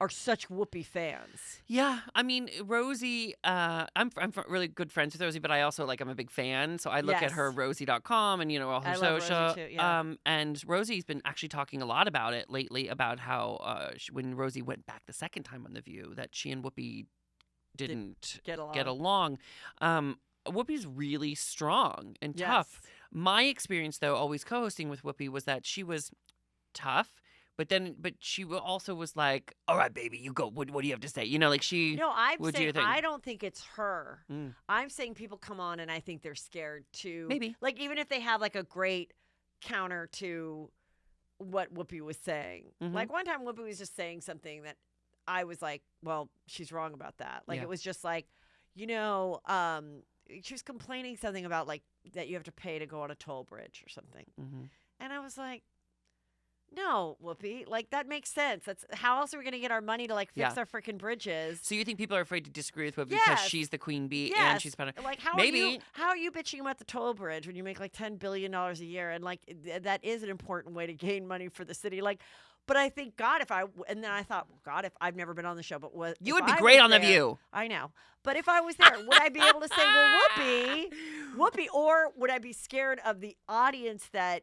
are such Whoopi fans. Yeah, I mean, Rosie, I'm really good friends with Rosie, but I also I'm a big fan. So I look at her Rosie.com and all her social. Rosie too, yeah. And Rosie's been actually talking a lot about it lately about how when Rosie went back the second time on The View, that she and Whoopi didn't get along. Whoopi's really strong and tough. My experience, though, always co-hosting with Whoopi was that she was tough. But she also was like, all right, baby, you go. What do you have to say? She. No, I'm saying I don't think it's her. I'm saying people come on and I think they're scared to. Maybe. Even if they have a great counter to what Whoopi was saying. Mm-hmm. One time Whoopi was just saying something that I was like, well, she's wrong about that. It was just she was complaining something about that you have to pay to go on a toll bridge or something. Mm-hmm. And I was like, no, Whoopi, that makes sense. That's how else are we going to get our money to fix our freaking bridges? So you think people are afraid to disagree with Whoopi because she's the Queen Bee and she's part of how are you bitching about the toll bridge when you make $10 billion a year and that is an important way to gain money for the city? But I think and then I thought, well, God, if I've never been on the show, but you would be great on The View. I know. But if I was there, would I be able to say, well, Whoopi, or would I be scared of the audience that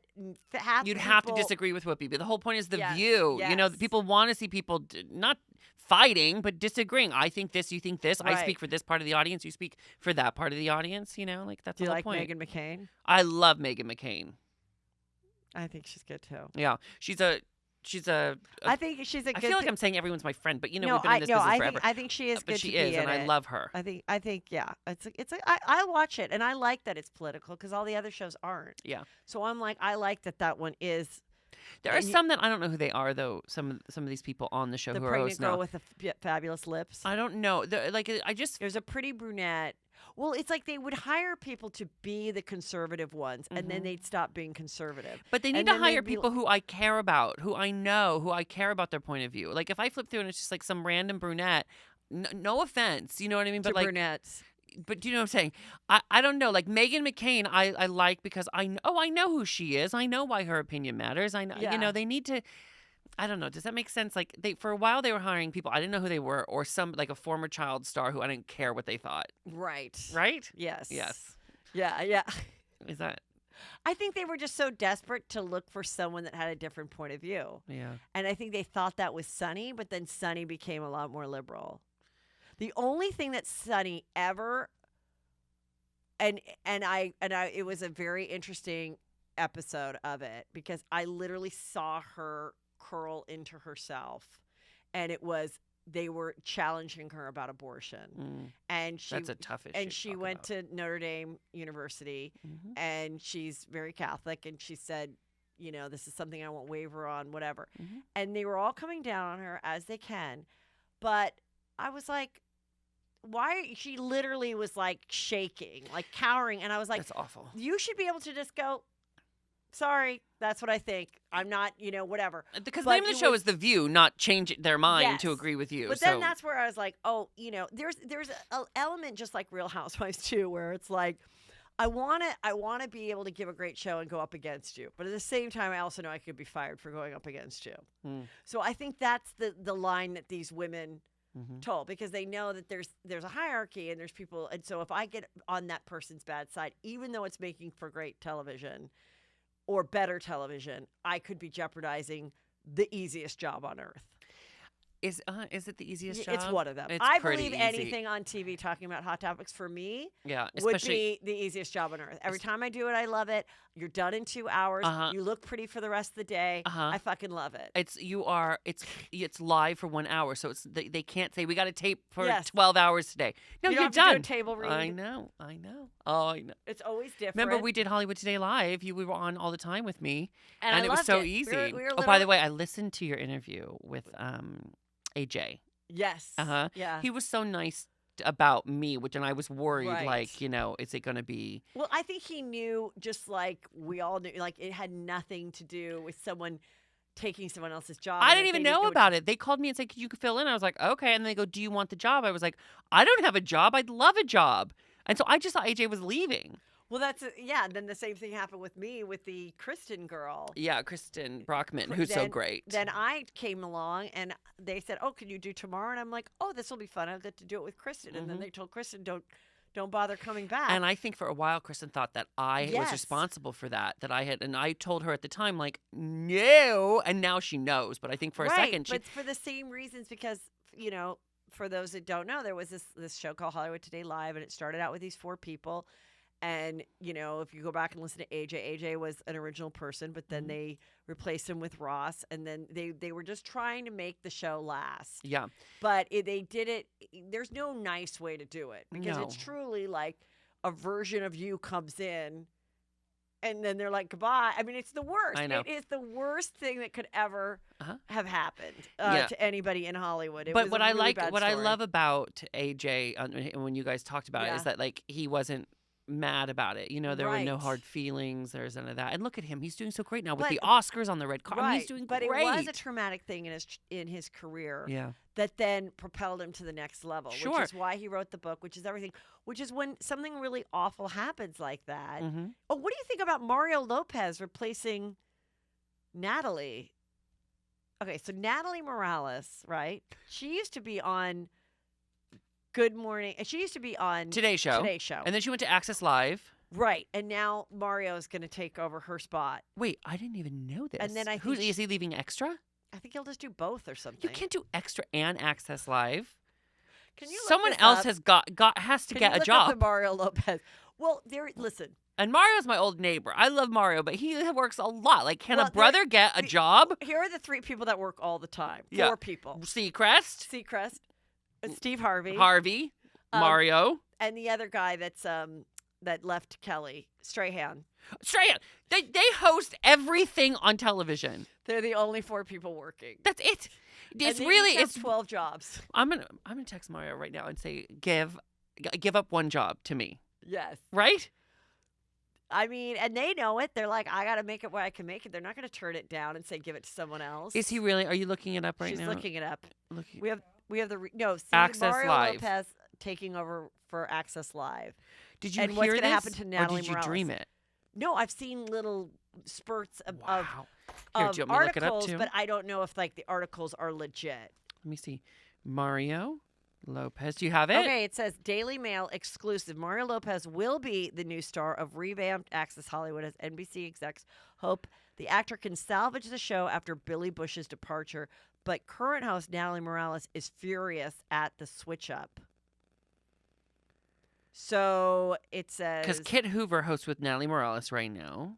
You'd have to disagree with Whoopi, but the whole point is The View. Yes. People want to see people not fighting, but disagreeing. I think this, you think this. Right. I speak for this part of the audience. You speak for that part of the audience. That's the whole point. Do you like Meghan McCain? I love Meghan McCain. I think she's good too. Yeah, I think she's a good. I feel like I'm saying everyone's my friend, but we've been in this business forever. I think she is good. But she is, and I love her. I think yeah. I watch it, and I like that it's political because all the other shows aren't. Yeah. So I'm I like that one is. There are some that I don't know who they are though. Some of these people on the show who are hosts now. The pregnant girl with the fabulous lips. I don't know. There's a pretty brunette. Well, it's they would hire people to be the conservative ones, and then they'd stop being conservative. But they need to hire people who I care about, who I know, who I care about their point of view. If I flip through and it's just some random brunette, no offense, you know what I mean? But brunettes. But do you know what I'm saying? I don't know. Meghan McCain, I like because I know who she is. I know why her opinion matters. I know, they need to. I don't know. Does that make sense? For a while they were hiring people I didn't know who they were, or some a former child star who I didn't care what they thought. Right. Right? Yes. Yes. Yeah. Is that? I think they were just so desperate to look for someone that had a different point of view. Yeah. And I think they thought that was Sunny, but then Sunny became a lot more liberal. The only thing that Sunny ever, and it was a very interesting episode of it because I literally saw her curl into herself, and they were challenging her about abortion, and that's a tough issue. And she went to Notre Dame University, and she's very Catholic, and she said, this is something I won't waver on, whatever. And they were all coming down on her as they can, but I was like, why? She literally was shaking, cowering, and I was like, that's awful. You should be able to just go, sorry, that's what I think. I'm not, whatever. Because the name of the show is The View, not change their mind to agree with you. But then that's where I was like, oh, there's an element just like Real Housewives too, where it's I want to be able to give a great show and go up against you. But at the same time, I also know I could be fired for going up against you. So I think that's the line that these women told, because they know that there's a hierarchy and there's people. And so if I get on that person's bad side, even though it's making for great television or better television, I could be jeopardizing the easiest job on earth. Is it the easiest job? It's one of them. It's I pretty believe easy. anything on TV talking about hot topics for me especially, would be the easiest job on earth. Every time I do it, I love it. You're done in 2 hours. You look pretty for the rest of the day. I fucking love it. It's live for 1 hour, so they can't say we got to tape for 12 hours today. No, you you're don't done. have to do a table read. I know. Oh, I know. It's always different. Remember, we did Hollywood Today Live. We were on all the time with me, and it was so easy. We were by the way, I listened to your interview with AJ. Yes. Yeah. He was so nice about me, and I was worried, Right. is it going to be? Well, I think he knew, just like we all knew, like it had nothing to do with someone taking someone else's job. I didn't even know about it. They called me and said, "Could you fill in?" I was like, "Okay." And they go, "Do you want the job?" I was like, "I don't have a job. I'd love a job." And so I just thought AJ was leaving. Well, then the same thing happened with me with the Kristen girl. Yeah, Kristen Brockman, who's so great. Then I came along and they said, "Oh, can you do tomorrow?" And I'm like, "Oh, this will be fun. I'll get to do it with Kristen." And then they told Kristen, "Don't bother coming back." And I think for a while, Kristen thought that I was responsible for that. And I told her at the time, like, no. And now she knows. But I think for a second, but for the same reasons, because for those that don't know, there was this show called Hollywood Today Live, and it started out with these 4 people. And, if you go back and listen to AJ was an original person, but then they replaced him with Ross. And then they were just trying to make the show last. Yeah. But they did it. There's no nice way to do it, because it's truly like a version of you comes in and then they're like, goodbye. I mean, it's the worst. I know. It is the worst thing that could ever have happened to anybody in Hollywood. But what I love about AJ, when you guys talked about it, is that like he wasn't mad about it. There were no hard feelings. There's none of that. And look at him. He's doing so great now with the Oscars on the red carpet. I mean, he's doing great. But it was a traumatic thing in his career that then propelled him to the next level, which is why he wrote the book, which is everything, which is when something really awful happens like that. Oh, what do you think about Mario Lopez replacing Natalie? Okay, so Natalie Morales, right? She used to be on Good Morning. She used to be on Today Show. And then she went to Access Live. Right. And now Mario is going to take over her spot. Wait, I didn't even know this. And then is he leaving Extra? I think he'll just do both or something. You can't do Extra and Access Live. Can you Someone else has to get a job. Up Mario Lopez. Well, listen. And Mario's my old neighbor. I love Mario, but he works a lot. Like, can a brother get a job? Here are the 3 people that work all the time. 4 people. Seacrest. Steve Harvey, Mario, and the other guy that left Kelly, Strahan. They host everything on television. They're the only 4 people working. That's it. It's 12 jobs. I'm gonna text Mario right now and say give up one job to me. Yes. Right. I mean, and they know it. They're like, I got to make it where I can make it. They're not going to turn it down and say give it to someone else. Is he really? Are you looking it up right now? She's looking it up. We have Access Mario Live. Lopez taking over for Access Live. Did you and hear what's this? Going to happen to Natalie or did you Morales? dream it? No, I've seen little spurts of Here, do you want me to articles, look it up too? but I don't know if the articles are legit. Let me see. Mario Lopez. Do you have it? Okay, it says Daily Mail exclusive. Mario Lopez will be the new star of revamped Access Hollywood as NBC execs hope the actor can salvage the show after Billy Bush's departure. But current host Natalie Morales is furious at the switch up. So it says... Because Kit Hoover hosts with Natalie Morales right now.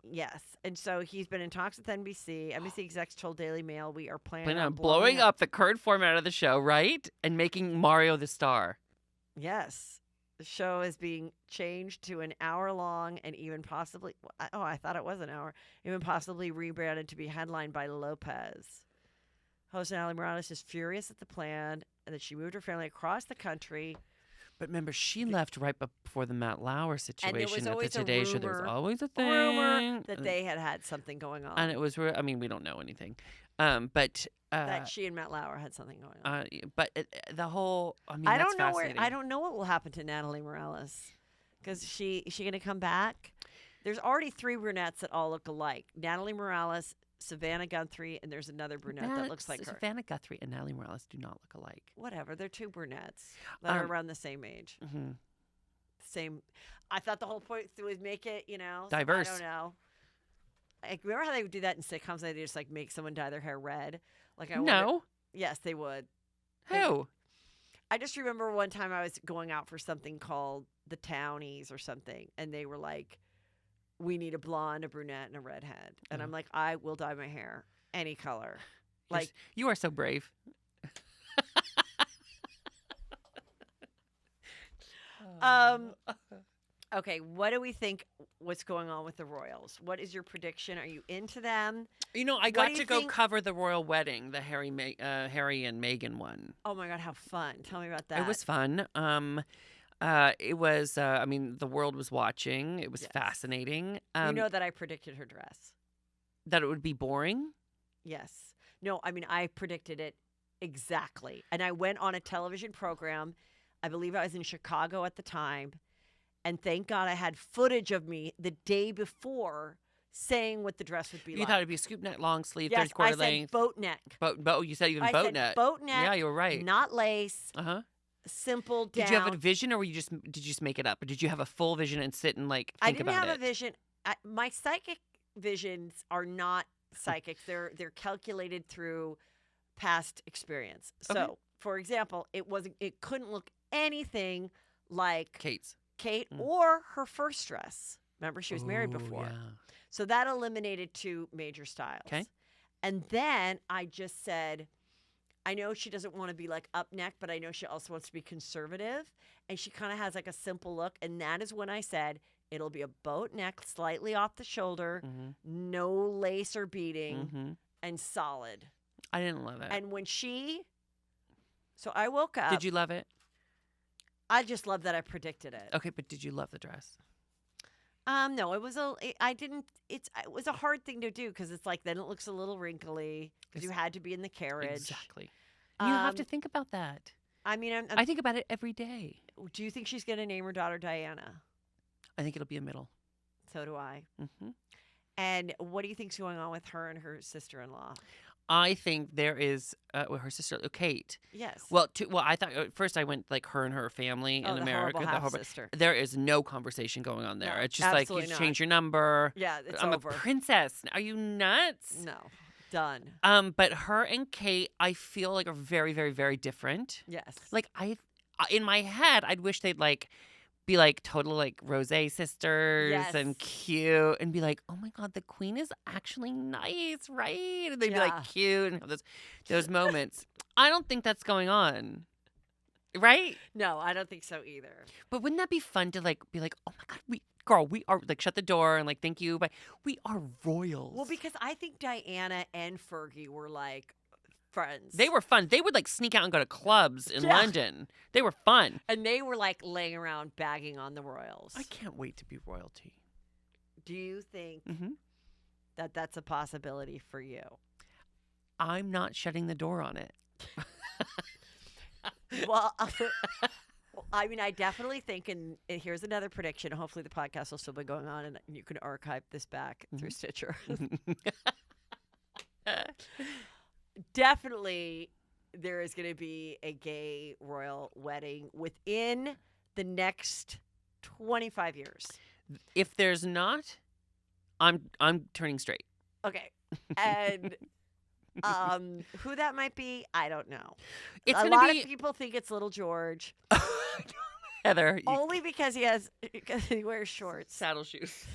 Yes. And so he's been in talks with NBC. NBC execs told Daily Mail, we are planning on blowing up the current format of the show, right? And making Mario the star. Yes. The show is being changed to an hour-long and even possibly... Oh, I thought it was an hour. Even possibly rebranded to be headlined by Lopez. Host Natalie Morales is furious at the plan and that she moved her family across the country. But remember, she left right before the Matt Lauer situation at the Today Show. There was always a rumor that they had something going on. And it was, I mean, we don't know anything. But that she and Matt Lauer had something going on. But the whole, I don't know what will happen to Natalie Morales. Because is she going to come back? There's already 3 brunettes that all look alike. Natalie Morales, Savannah Guthrie, and there's another brunette that looks like her. Savannah Guthrie and Natalie Morales do not look alike. Whatever. They're 2 brunettes that are around the same age. Mm-hmm. Same. I thought the whole point was make it, diverse. I don't know. Remember how they would do that in sitcoms? They just like make someone dye their hair red. Yes, they would. Who? I just remember one time I was going out for something called the Townies or something, and they were like, "We need a blonde, a brunette, and a redhead." And I'm like, "I will dye my hair any color." Like you are so brave. Okay, what do we think what's going on with the royals? What is your prediction? Are you into them? I got to go cover the royal wedding, the Harry and Meghan one. Oh my God, how fun. Tell me about that. It was fun. It was, the world was watching. It was fascinating. You know that I predicted her dress. That it would be boring? Yes. No, I predicted it exactly. And I went on a television program. I believe I was in Chicago at the time. And thank God I had footage of me the day before saying what the dress would be like. You thought it'd be a scoop neck, long sleeve, yes, 3/4 I length. Said boat neck. You said even boat neck. Boat neck. Yeah, you were right. Not lace. Uh-huh. Simple down. Did you have a vision, or did you just make it up? Or did you have a full vision and sit and think about it? I didn't have a vision. My psychic visions are not psychic. They're calculated through past experience. Okay. So, for example, it couldn't look anything like Kate or her first dress. Remember, she was married before. Yeah. So that eliminated 2 major styles. Okay. And then I just said, I know she doesn't want to be like up neck, but I know she also wants to be conservative. And she kind of has like a simple look. And that is when I said, it'll be a boat neck, slightly off the shoulder, no lace or beading, and solid. I didn't love it. And so I woke up. Did you love it? I just love that I predicted it. Okay, but did you love the dress? No, it was it was a hard thing to do because it's like then it looks a little wrinkly because you had to be in the carriage. Exactly. You have to think about that. I think about it every day. Do you think she's going to name her daughter Diana? I think it'll be a middle. So do I. Mm-hmm. And what do you think's going on with her and her sister-in-law? I think there is her sister Kate. Yes. Well, I thought at first I went her and her family in America. The horrible sister. There is no conversation going on there. No, it's just you change your number. Yeah, it's I'm over. a princess. Are you nuts? No, done. But her and Kate, I feel are very, very, very different. Yes. In my head, I'd wish they'd be total Rosé sisters and cute and be oh my God, the queen is actually nice, right? And they'd be cute and have those moments. I don't think that's going on. Right? No, I don't think so either. But wouldn't that be fun to be oh my God, we are shut the door and thank you, but we are royals. Well, because I think Diana and Fergie were friends. They were fun. They would sneak out and go to clubs in London. They were fun. And they were laying around bagging on the royals. I can't wait to be royalty. Do you think that that's a possibility for you? I'm not shutting the door on it. Well, I definitely think, and here's another prediction. Hopefully the podcast will still be going on and you can archive this back through Stitcher. Definitely there is going to be a gay royal wedding within the next 25 years. If there's not, I'm turning straight. Okay. And who that might be, I don't know. It's a lot of people think it's Little George. Heather. Only because he wears shorts. Saddle shoes.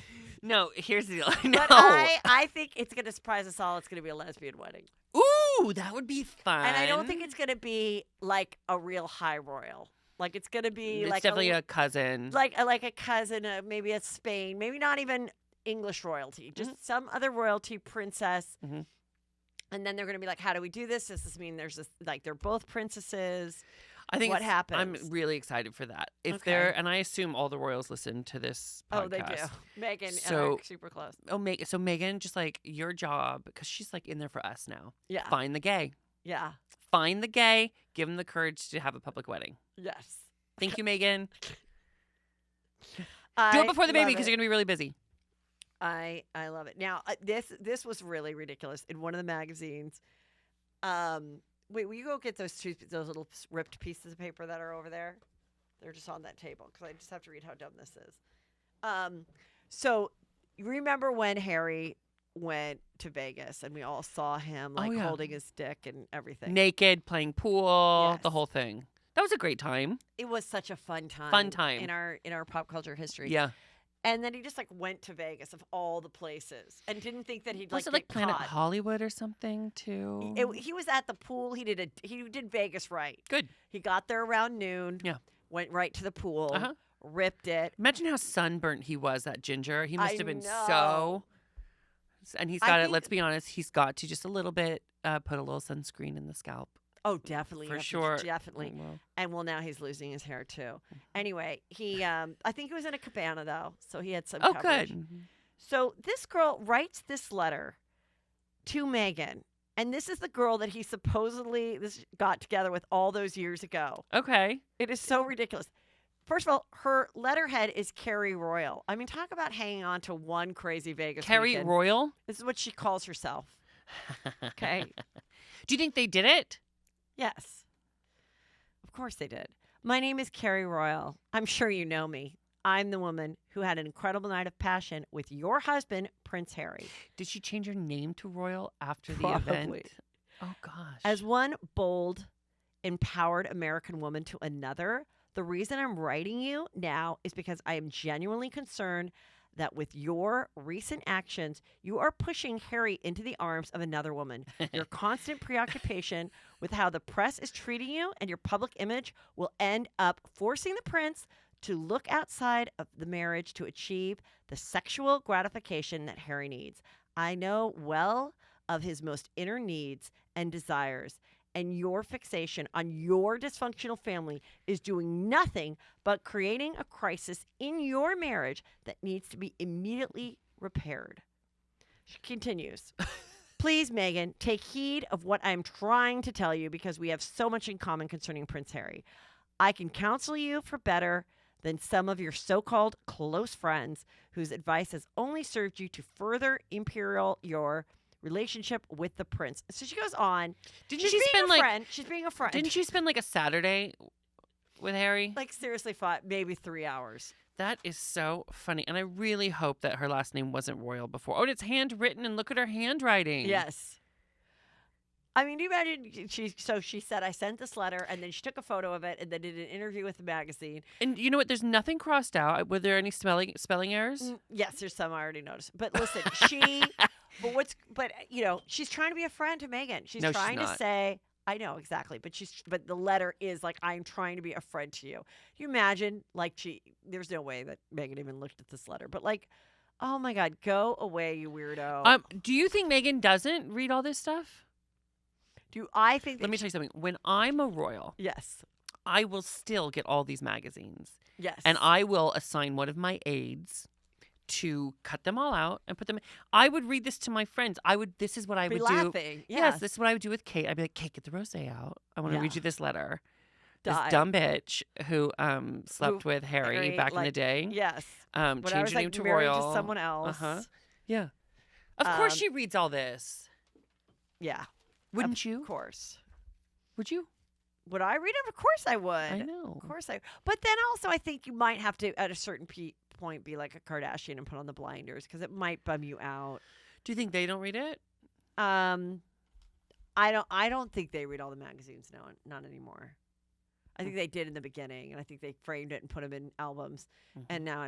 No, here's the deal. But I think it's going to surprise us all. It's going to be a lesbian wedding. Ooh, that would be fun. And I don't think it's going to be a real high royal. It's going to be it's definitely a cousin. Like a cousin, maybe a Spain, maybe not even English royalty, just some other royalty princess. Mm-hmm. And then they're going to be how do we do this? Does this mean there's this, they're both princesses? I think what happens? I'm really excited for that. If they're, and I assume all the royals listen to this podcast. Oh, they do. Meghan and I are super close. So Meghan, just your job, because she's in there for us now. Yeah. Find the gay. Yeah. Find the gay. Give them the courage to have a public wedding. Yes. Thank you, Meghan. Do it before the baby love because it. you're going to be really busy. I love it. Now, this was really ridiculous. In one of the magazines, wait, will you go get those little ripped pieces of paper that are over there? They're just on that table because I just have to read how dumb this is. So you remember when Harry went to Vegas and we all saw him holding his dick and everything, naked, playing pool, Yes. the whole thing. That was a great time. It was such a fun time. In our pop culture history. Yeah. And then he just went to Vegas of all the places and didn't think that he'd Was it get Planet caught. Hollywood or something too? He was at the pool. He did Vegas right. Good. He got there around noon. Yeah. Went right to the pool. Uh-huh. Ripped it. Imagine how sunburnt he was, that ginger. He must have been know. so. And he's got let's be honest, he's got to just a little bit put a little sunscreen in the scalp. Oh, definitely. For sure. Definitely. Well. And now he's losing his hair too. Anyway, he I think he was in a cabana though, so he had some coverage. Good. So this girl writes this letter to Meghan, and this is the girl that he supposedly got together with all those years ago. Okay. It is so ridiculous. First of all, her letterhead is Carrie Royal. I mean, talk about hanging on to one crazy Vegas Carrie weekend. Royal? This is what she calls herself. Okay. Do you think they did it? Yes. Of course they did. My name is Carrie Royal. I'm sure you know me. I'm the woman who had an incredible night of passion with your husband, Prince Harry. Did she change her name to Royal after the Probably. event? Oh, gosh. As one bold, empowered American woman to another, the reason I'm writing you now is because I am genuinely concerned that with your recent actions, you are pushing Harry into the arms of another woman. Your constant preoccupation with how the press is treating you and your public image will end up forcing the prince to look outside of the marriage to achieve the sexual gratification that Harry needs. I know well of his most inner needs and desires, and your fixation on your dysfunctional family is doing nothing but creating a crisis in your marriage that needs to be immediately repaired. She continues. Please, Meghan, take heed of what I'm trying to tell you because we have so much in common concerning Prince Harry. I can counsel you for better than some of your so-called close friends whose advice has only served you to further imperil your relationship with the prince. So she goes on. Didn't she spend She's being a friend. Didn't she spend a Saturday with Harry? Seriously, maybe 3 hours. That is so funny. And I really hope that her last name wasn't Royal before. Oh, and it's handwritten, and look at her handwriting. Yes. I mean, do you imagine? She said, I sent this letter, and then she took a photo of it, and then did an interview with the magazine. And you know what? There's nothing crossed out. Were there any spelling errors? Yes, there's some I already noticed. But listen, she's trying to be a friend to Meghan. She's trying to say, I know exactly, but the letter is I'm trying to be a friend to you. Do you imagine? There's no way that Meghan even looked at this letter, but oh my God, go away, you weirdo. Do you think Meghan doesn't read all this stuff? I think that Let me tell you something. When I'm a royal, yes, I will still get all these magazines. Yes. And I will assign one of my aides to cut them all out and put them. I would read this to my friends. This is what I would do. Laughing. Yes, this is what I would do with Kate. I'd be like, Kate, get the rosé out. I want to read you this letter. This Die. dumb bitch who slept with Harry back in the day. Yes. Changed her name to married Royal. to someone else. Yeah. Of course she reads all this. Yeah. Wouldn't you? Of course. Would you? Would I read it? Of course I would. I know. Of course I. But then also I think you might have to at a certain point be like a Kardashian and put on the blinders because it might bum you out. Do you think they don't read it? I don't think they read all the magazines now. Not anymore. I think they did in the beginning, and I think they framed it and put them in albums. Mm-hmm. And now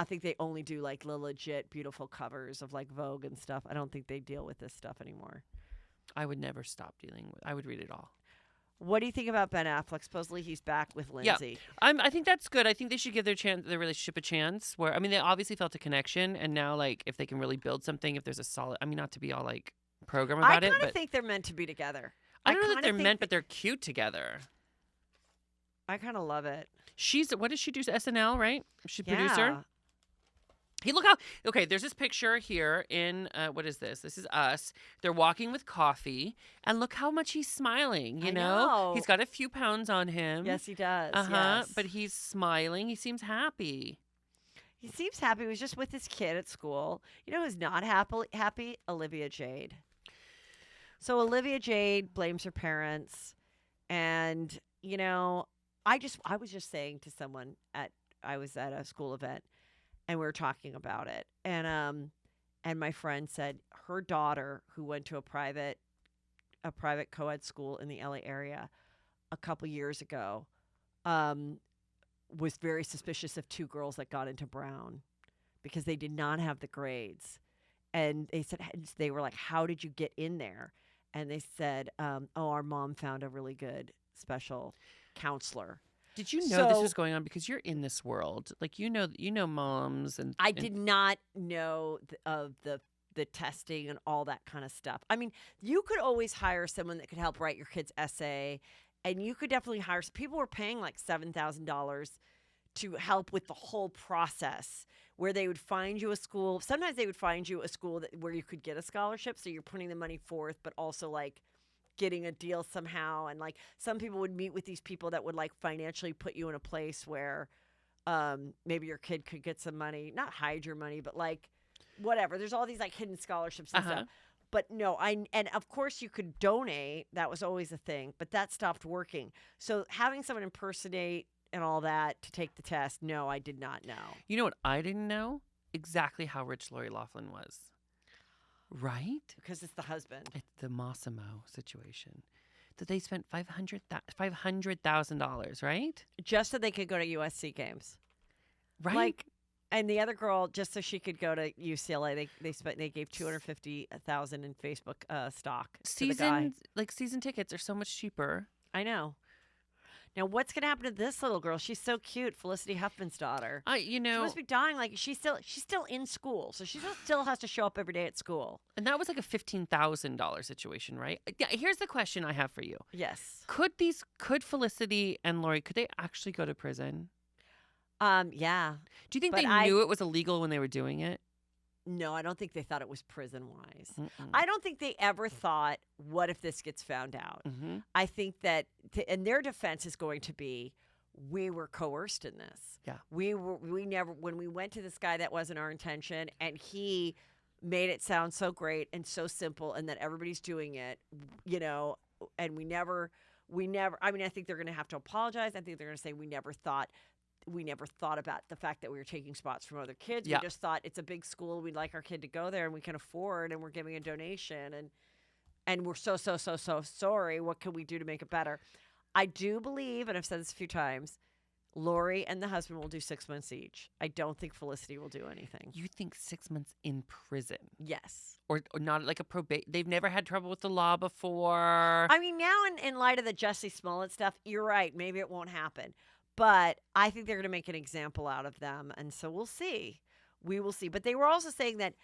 I think they only do the legit beautiful covers of Vogue and stuff. I don't think they deal with this stuff anymore. I would never stop dealing with. I would read it all. What do you think about Ben Affleck? Supposedly he's back with Lindsay. Yeah, I think that's good. I think they should give their relationship a chance. They obviously felt a connection, and now if they can really build something, if there's a solid. Not to be all program about it. I kind of think they're meant to be together. I don't know that they're meant, but they're cute together. I kind of love it. What does she do? SNL, right? She's a producer. Hey, look how there's this picture here in what is this? This is us. They're walking with coffee, and look how much he's smiling. You know, he's got a few pounds on him. Yes, he does. Yes. But he's smiling. He seems happy. He seems happy. He was just with his kid at school. You know who's not happy? Olivia Jade. So Olivia Jade blames her parents. And, you know, I was just saying to someone I was at a school event and we were talking about it. And my friend said her daughter, who went to a private co-ed school in the LA area a couple years ago, was very suspicious of two girls that got into Brown because they did not have the grades. And they were like, how did you get in there? And they said, our mom found a really good special counselor. Did you know this was going on? Because you're in this world. Like, you know moms. I did not know of the testing and all that kind of stuff. I mean, you could always hire someone that could help write your kid's essay. And you could definitely hire. People were paying like $7,000 to help with the whole process, where they would find you a school. Sometimes they would find you a school where you could get a scholarship. So you're putting the money forth, but also like getting a deal somehow. And like some people would meet with these people that would like financially put you in a place where maybe your kid could get some money, not hide your money, but like whatever. There's all these like hidden scholarships and stuff. But no, and of course you could donate. That was always a thing, but that stopped working. So having someone impersonate and all that to take the test, no, I did not know. You know what I didn't know? Exactly how rich Lori Loughlin was. Right? Because it's the husband. It's the Massimo situation. That they spent $500,000, right? Just so they could go to USC games. Right? Like, and the other girl, just so she could go to UCLA, they gave $250,000 in Facebook stock to the guy. Like season tickets are so much cheaper. I know. Now, what's going to happen to this little girl? She's so cute, Felicity Huffman's daughter. She must be dying. Like she's still in school, so she still has to show up every day at school. And that was like a $15,000 situation, right? Yeah. Here's the question I have for you. Yes. Could Felicity and Lori, could they actually go to prison? Yeah. Do you think they knew it was illegal when they were doing it? No, I don't think they thought it was prison-wise. I don't think they ever thought, what if this gets found out? Mm-hmm. I think that, and their defense is going to be, we were coerced in this. Yeah. When we went to this guy, that wasn't our intention, and he made it sound so great and so simple, and that everybody's doing it, you know, and we never, I mean, I think they're going to have to apologize. I think they're going to say we never thought about the fact that we were taking spots from other kids. Yeah. We just thought it's a big school. We'd like our kid to go there and we can afford, and we're giving a donation, and we're so sorry. What can we do to make it better? I do believe, and I've said this a few times, Lori and the husband will do 6 months each. I don't think Felicity will do anything. You think 6 months in prison? Yes. Or not like a probate? They've never had trouble with the law before. I mean, now in light of the Jussie Smollett stuff, you're right. Maybe it won't happen. But I think they're going to make an example out of them. And so we'll see. We will see. But they were also saying that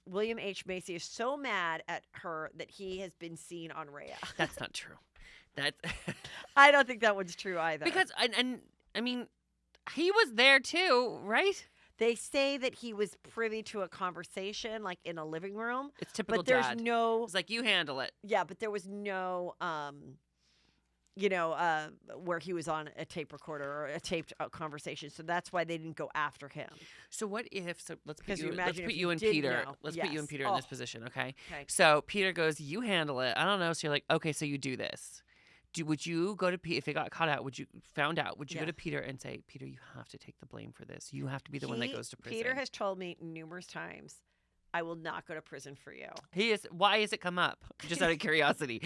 William H. Macy is so mad at her that he has been seen on Rhea. That's not true. I don't think that one's true either. Because, and I mean, he was there too, right? They say that he was privy to a conversation, like in a living room. It's typical but there's dad. no... It's like, you handle it. Yeah, but there was no... where he was on a tape recorder or a taped conversation. So that's why they didn't go after him. So what if, let's put you you and Peter. Let's put you and Peter in this position, okay? So Peter goes, you handle it. I don't know. So you're like, okay, so you do this. Would you go to Peter, if it got caught out, would you go to Peter and say, Peter, you have to take the blame for this. You have to be the one that goes to prison. Peter has told me numerous times, I will not go to prison for you. Why has it come up? Just out of curiosity.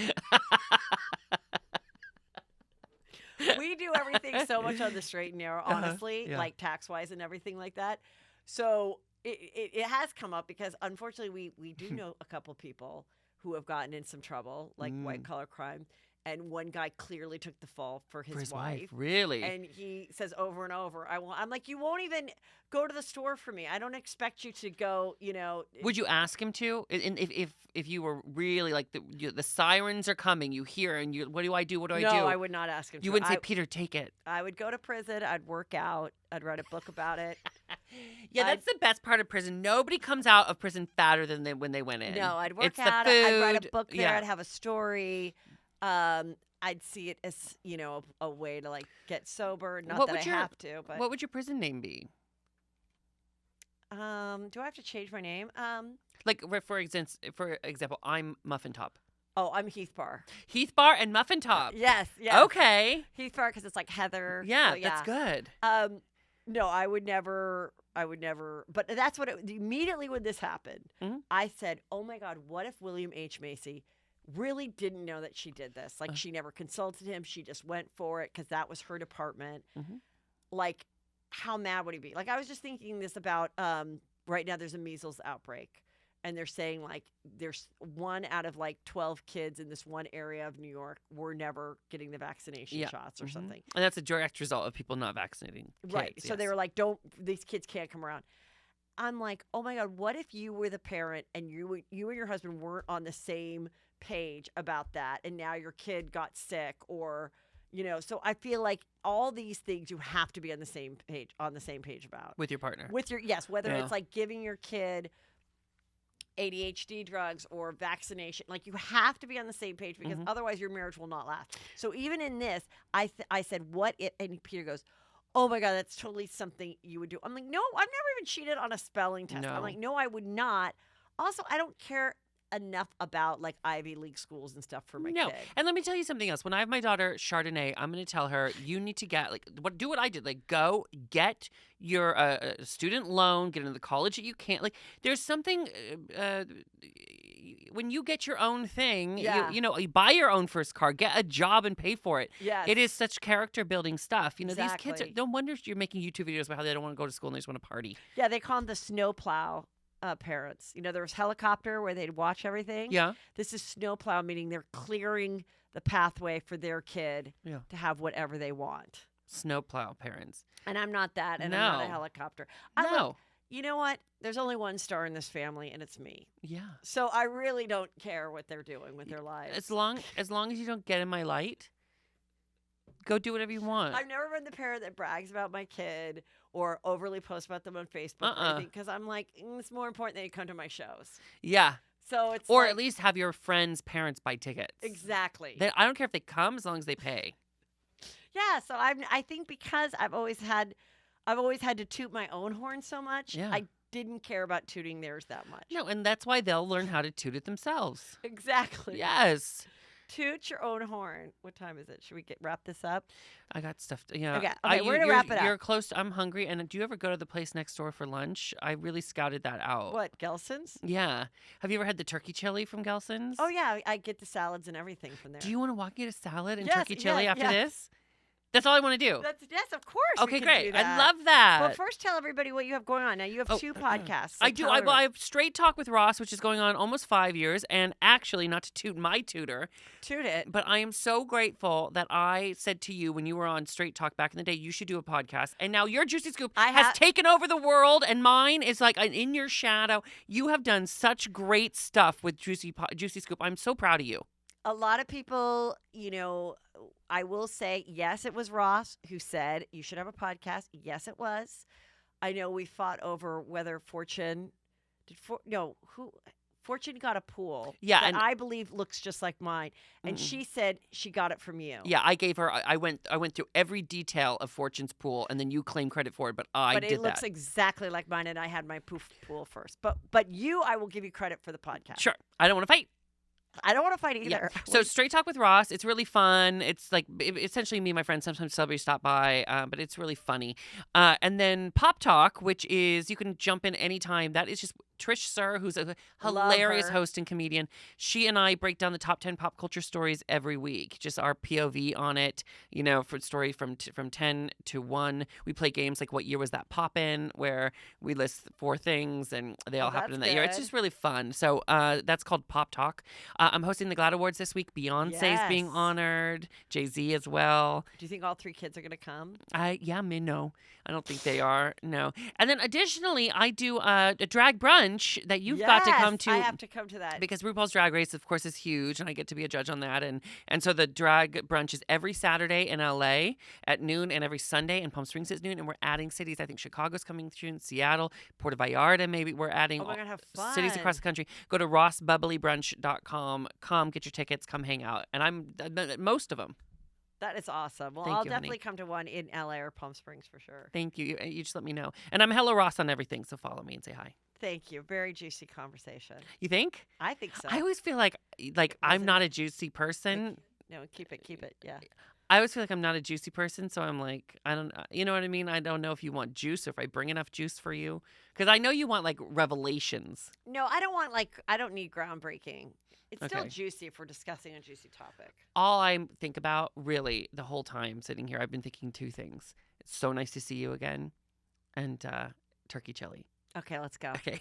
We do everything so much on the straight and narrow, honestly, like tax-wise and everything like that. So it has come up because, unfortunately, we do know a couple people who have gotten in some trouble, like white-collar crime. And one guy clearly took the fall for his wife. Really? And he says over and over, I'm like, you won't even go to the store for me. I don't expect you to go, you know. Would you ask him to? And if you were really like, the sirens are coming, you hear, and what do I do? What do I do? No, I would not ask him to. You wouldn't say, Peter, take it. I would go to prison. I'd work out. I'd write a book about it. Yeah, that's the best part of prison. Nobody comes out of prison fatter than when they went in. No, I'd work it's out. The food. I'd write a book there. Yeah. I'd have a story. I'd see it as, you know, a way to like get sober. Not that I have to, but what would your prison name be? Do I have to change my name? Like, for example, I'm Muffin Top. Oh, I'm Heath Barr. Heath Barr and Muffin Top. Yes. Okay. Heath Barr because it's like Heather. Yeah, so, yeah, that's good. No, I would never. But that's what immediately when this happened, I said, "Oh my God, what if William H. Macy really didn't know that she did this? Like she never consulted him. She just went for it because that was her department. Like, how mad would he be? Like, I was just thinking this about right now. There's a measles outbreak." And they're saying, like, there's 1 out of, like, 12 kids in this one area of New York were never getting the vaccination shots or something. And that's a direct result of people not vaccinating kids. Right. So they were like, these kids can't come around. I'm like, oh, my God, what if you were the parent and you and your husband weren't on the same page about that, and now your kid got sick or, so I feel like all these things you have to be on the same page about. With your partner. Whether it's, like, giving your kid ADHD drugs or vaccination, like you have to be on the same page because otherwise your marriage will not last. So even in this, I said, what if, and Peter goes, oh my God, that's totally something you would do. I'm like, no, I've never even cheated on a spelling test. No. I'm like, no, I would not. Also, I don't care enough about like Ivy League schools and stuff for my kid. And let me tell you something else. When I have my daughter Chardonnay, I'm going to tell her you need to get do what I did. Like go get your student loan, get into the college that you can't. Like there's something when you get your own thing, you buy your own first car, get a job and pay for it. Yes. It is such character building stuff. Exactly. These kids no wonder you're making YouTube videos about how they don't want to go to school and they just want to party. Yeah, they call them the snowplow parents. There was helicopter where they'd watch everything. Yeah. This is snowplow, meaning they're clearing the pathway for their kid to have whatever they want. Snowplow parents. And I'm not that, and I'm not a helicopter. You know what? There's only one star in this family, and it's me. Yeah. So I really don't care what they're doing with their lives. As long as you don't get in my light, go do whatever you want. I've never been the parent that brags about my kid or overly posts about them on Facebook or anything because I'm like, it's more important that you come to my shows. Yeah. So it's or at least have your friends' parents buy tickets. Exactly. I don't care if they come as long as they pay. Yeah. So I think because I've always had to toot my own horn so much. Yeah. I didn't care about tooting theirs that much. No, and that's why they'll learn how to toot it themselves. Exactly. Yes. Toot your own horn. What time is it? Should we wrap this up? I got stuff. Okay, we're going to wrap it up. You're close. I'm hungry. And do you ever go to the place next door for lunch? I really scouted that out. What, Gelson's? Yeah. Have you ever had the turkey chili from Gelson's? Oh, yeah. I get the salads and everything from there. Do you want to walk and get a salad and turkey chili after yes. this? That's all I want to do. Yes, of course. Okay, great. I love that. Well, first tell everybody what you have going on. Now, you have 2 podcasts. So I do. I have Straight Talk with Ross, which is going on almost 5 years. And actually, not to toot my tutor. Toot it. But I am so grateful that I said to you when you were on Straight Talk back in the day, you should do a podcast. And now your Juicy Scoop has taken over the world. And mine is like in your shadow. You have done such great stuff with Juicy Scoop. I'm so proud of you. A lot of people, I will say, yes, it was Ross who said you should have a podcast. Yes, it was. I know we fought over whether Fortune got a pool. Yeah, that and I believe looks just like mine, and she said she got it from you. Yeah, I gave her. I went through every detail of Fortune's pool, and then you claim credit for it. But But it looks exactly like mine, and I had my pool first. But I will give you credit for the podcast. Sure, I don't want to fight. I don't want to fight either. Yeah. So Straight Talk with Ross, it's really fun. It's like essentially me and my friends, sometimes celebrities stop by, but it's really funny. And then Pop Talk, which is you can jump in anytime. That is just Trish Sir, who's a hilarious host and comedian. She and I break down the top 10 pop culture stories every week. Just our POV on it, for story from 10 to 1. We play games like What Year Was That Poppin', where we list 4 things and they all happen in that year. It's just really fun. So that's called Pop Talk. I'm hosting the GLAAD Awards this week. Beyonce's being honored. Jay-Z as well. Do you think all 3 kids are going to come? No. I don't think they are. No. And then additionally, I do a drag brunch that you've got to come to. I have to come to that. Because RuPaul's Drag Race, of course, is huge, and I get to be a judge on that. And so the drag brunch is every Saturday in LA at noon and every Sunday in Palm Springs at noon. And we're adding cities. I think Chicago's coming soon, Seattle, Puerto Vallarta, maybe we're adding have fun. Cities across the country. Go to rossbubblybrunch.com. Come get your tickets. Come hang out. And I'm most of them. That is awesome. Well, Thank I'll you, definitely honey. come to one in LA or Palm Springs for sure. Thank you. You just let me know. And I'm Hello Ross on everything, so follow me and say hi. Thank you. Very juicy conversation. You think? I think so. I always feel like I'm not a juicy person. No, keep it. Yeah. I always feel like I'm not a juicy person, so I'm like, I don't, you know what I mean? I don't know if you want juice or if I bring enough juice for you. Because I know you want like revelations. No, I don't need groundbreaking. It's still juicy if we're discussing a juicy topic. All I think about really the whole time sitting here, I've been thinking two things. It's so nice to see you again and turkey chili. Okay, let's go. Okay.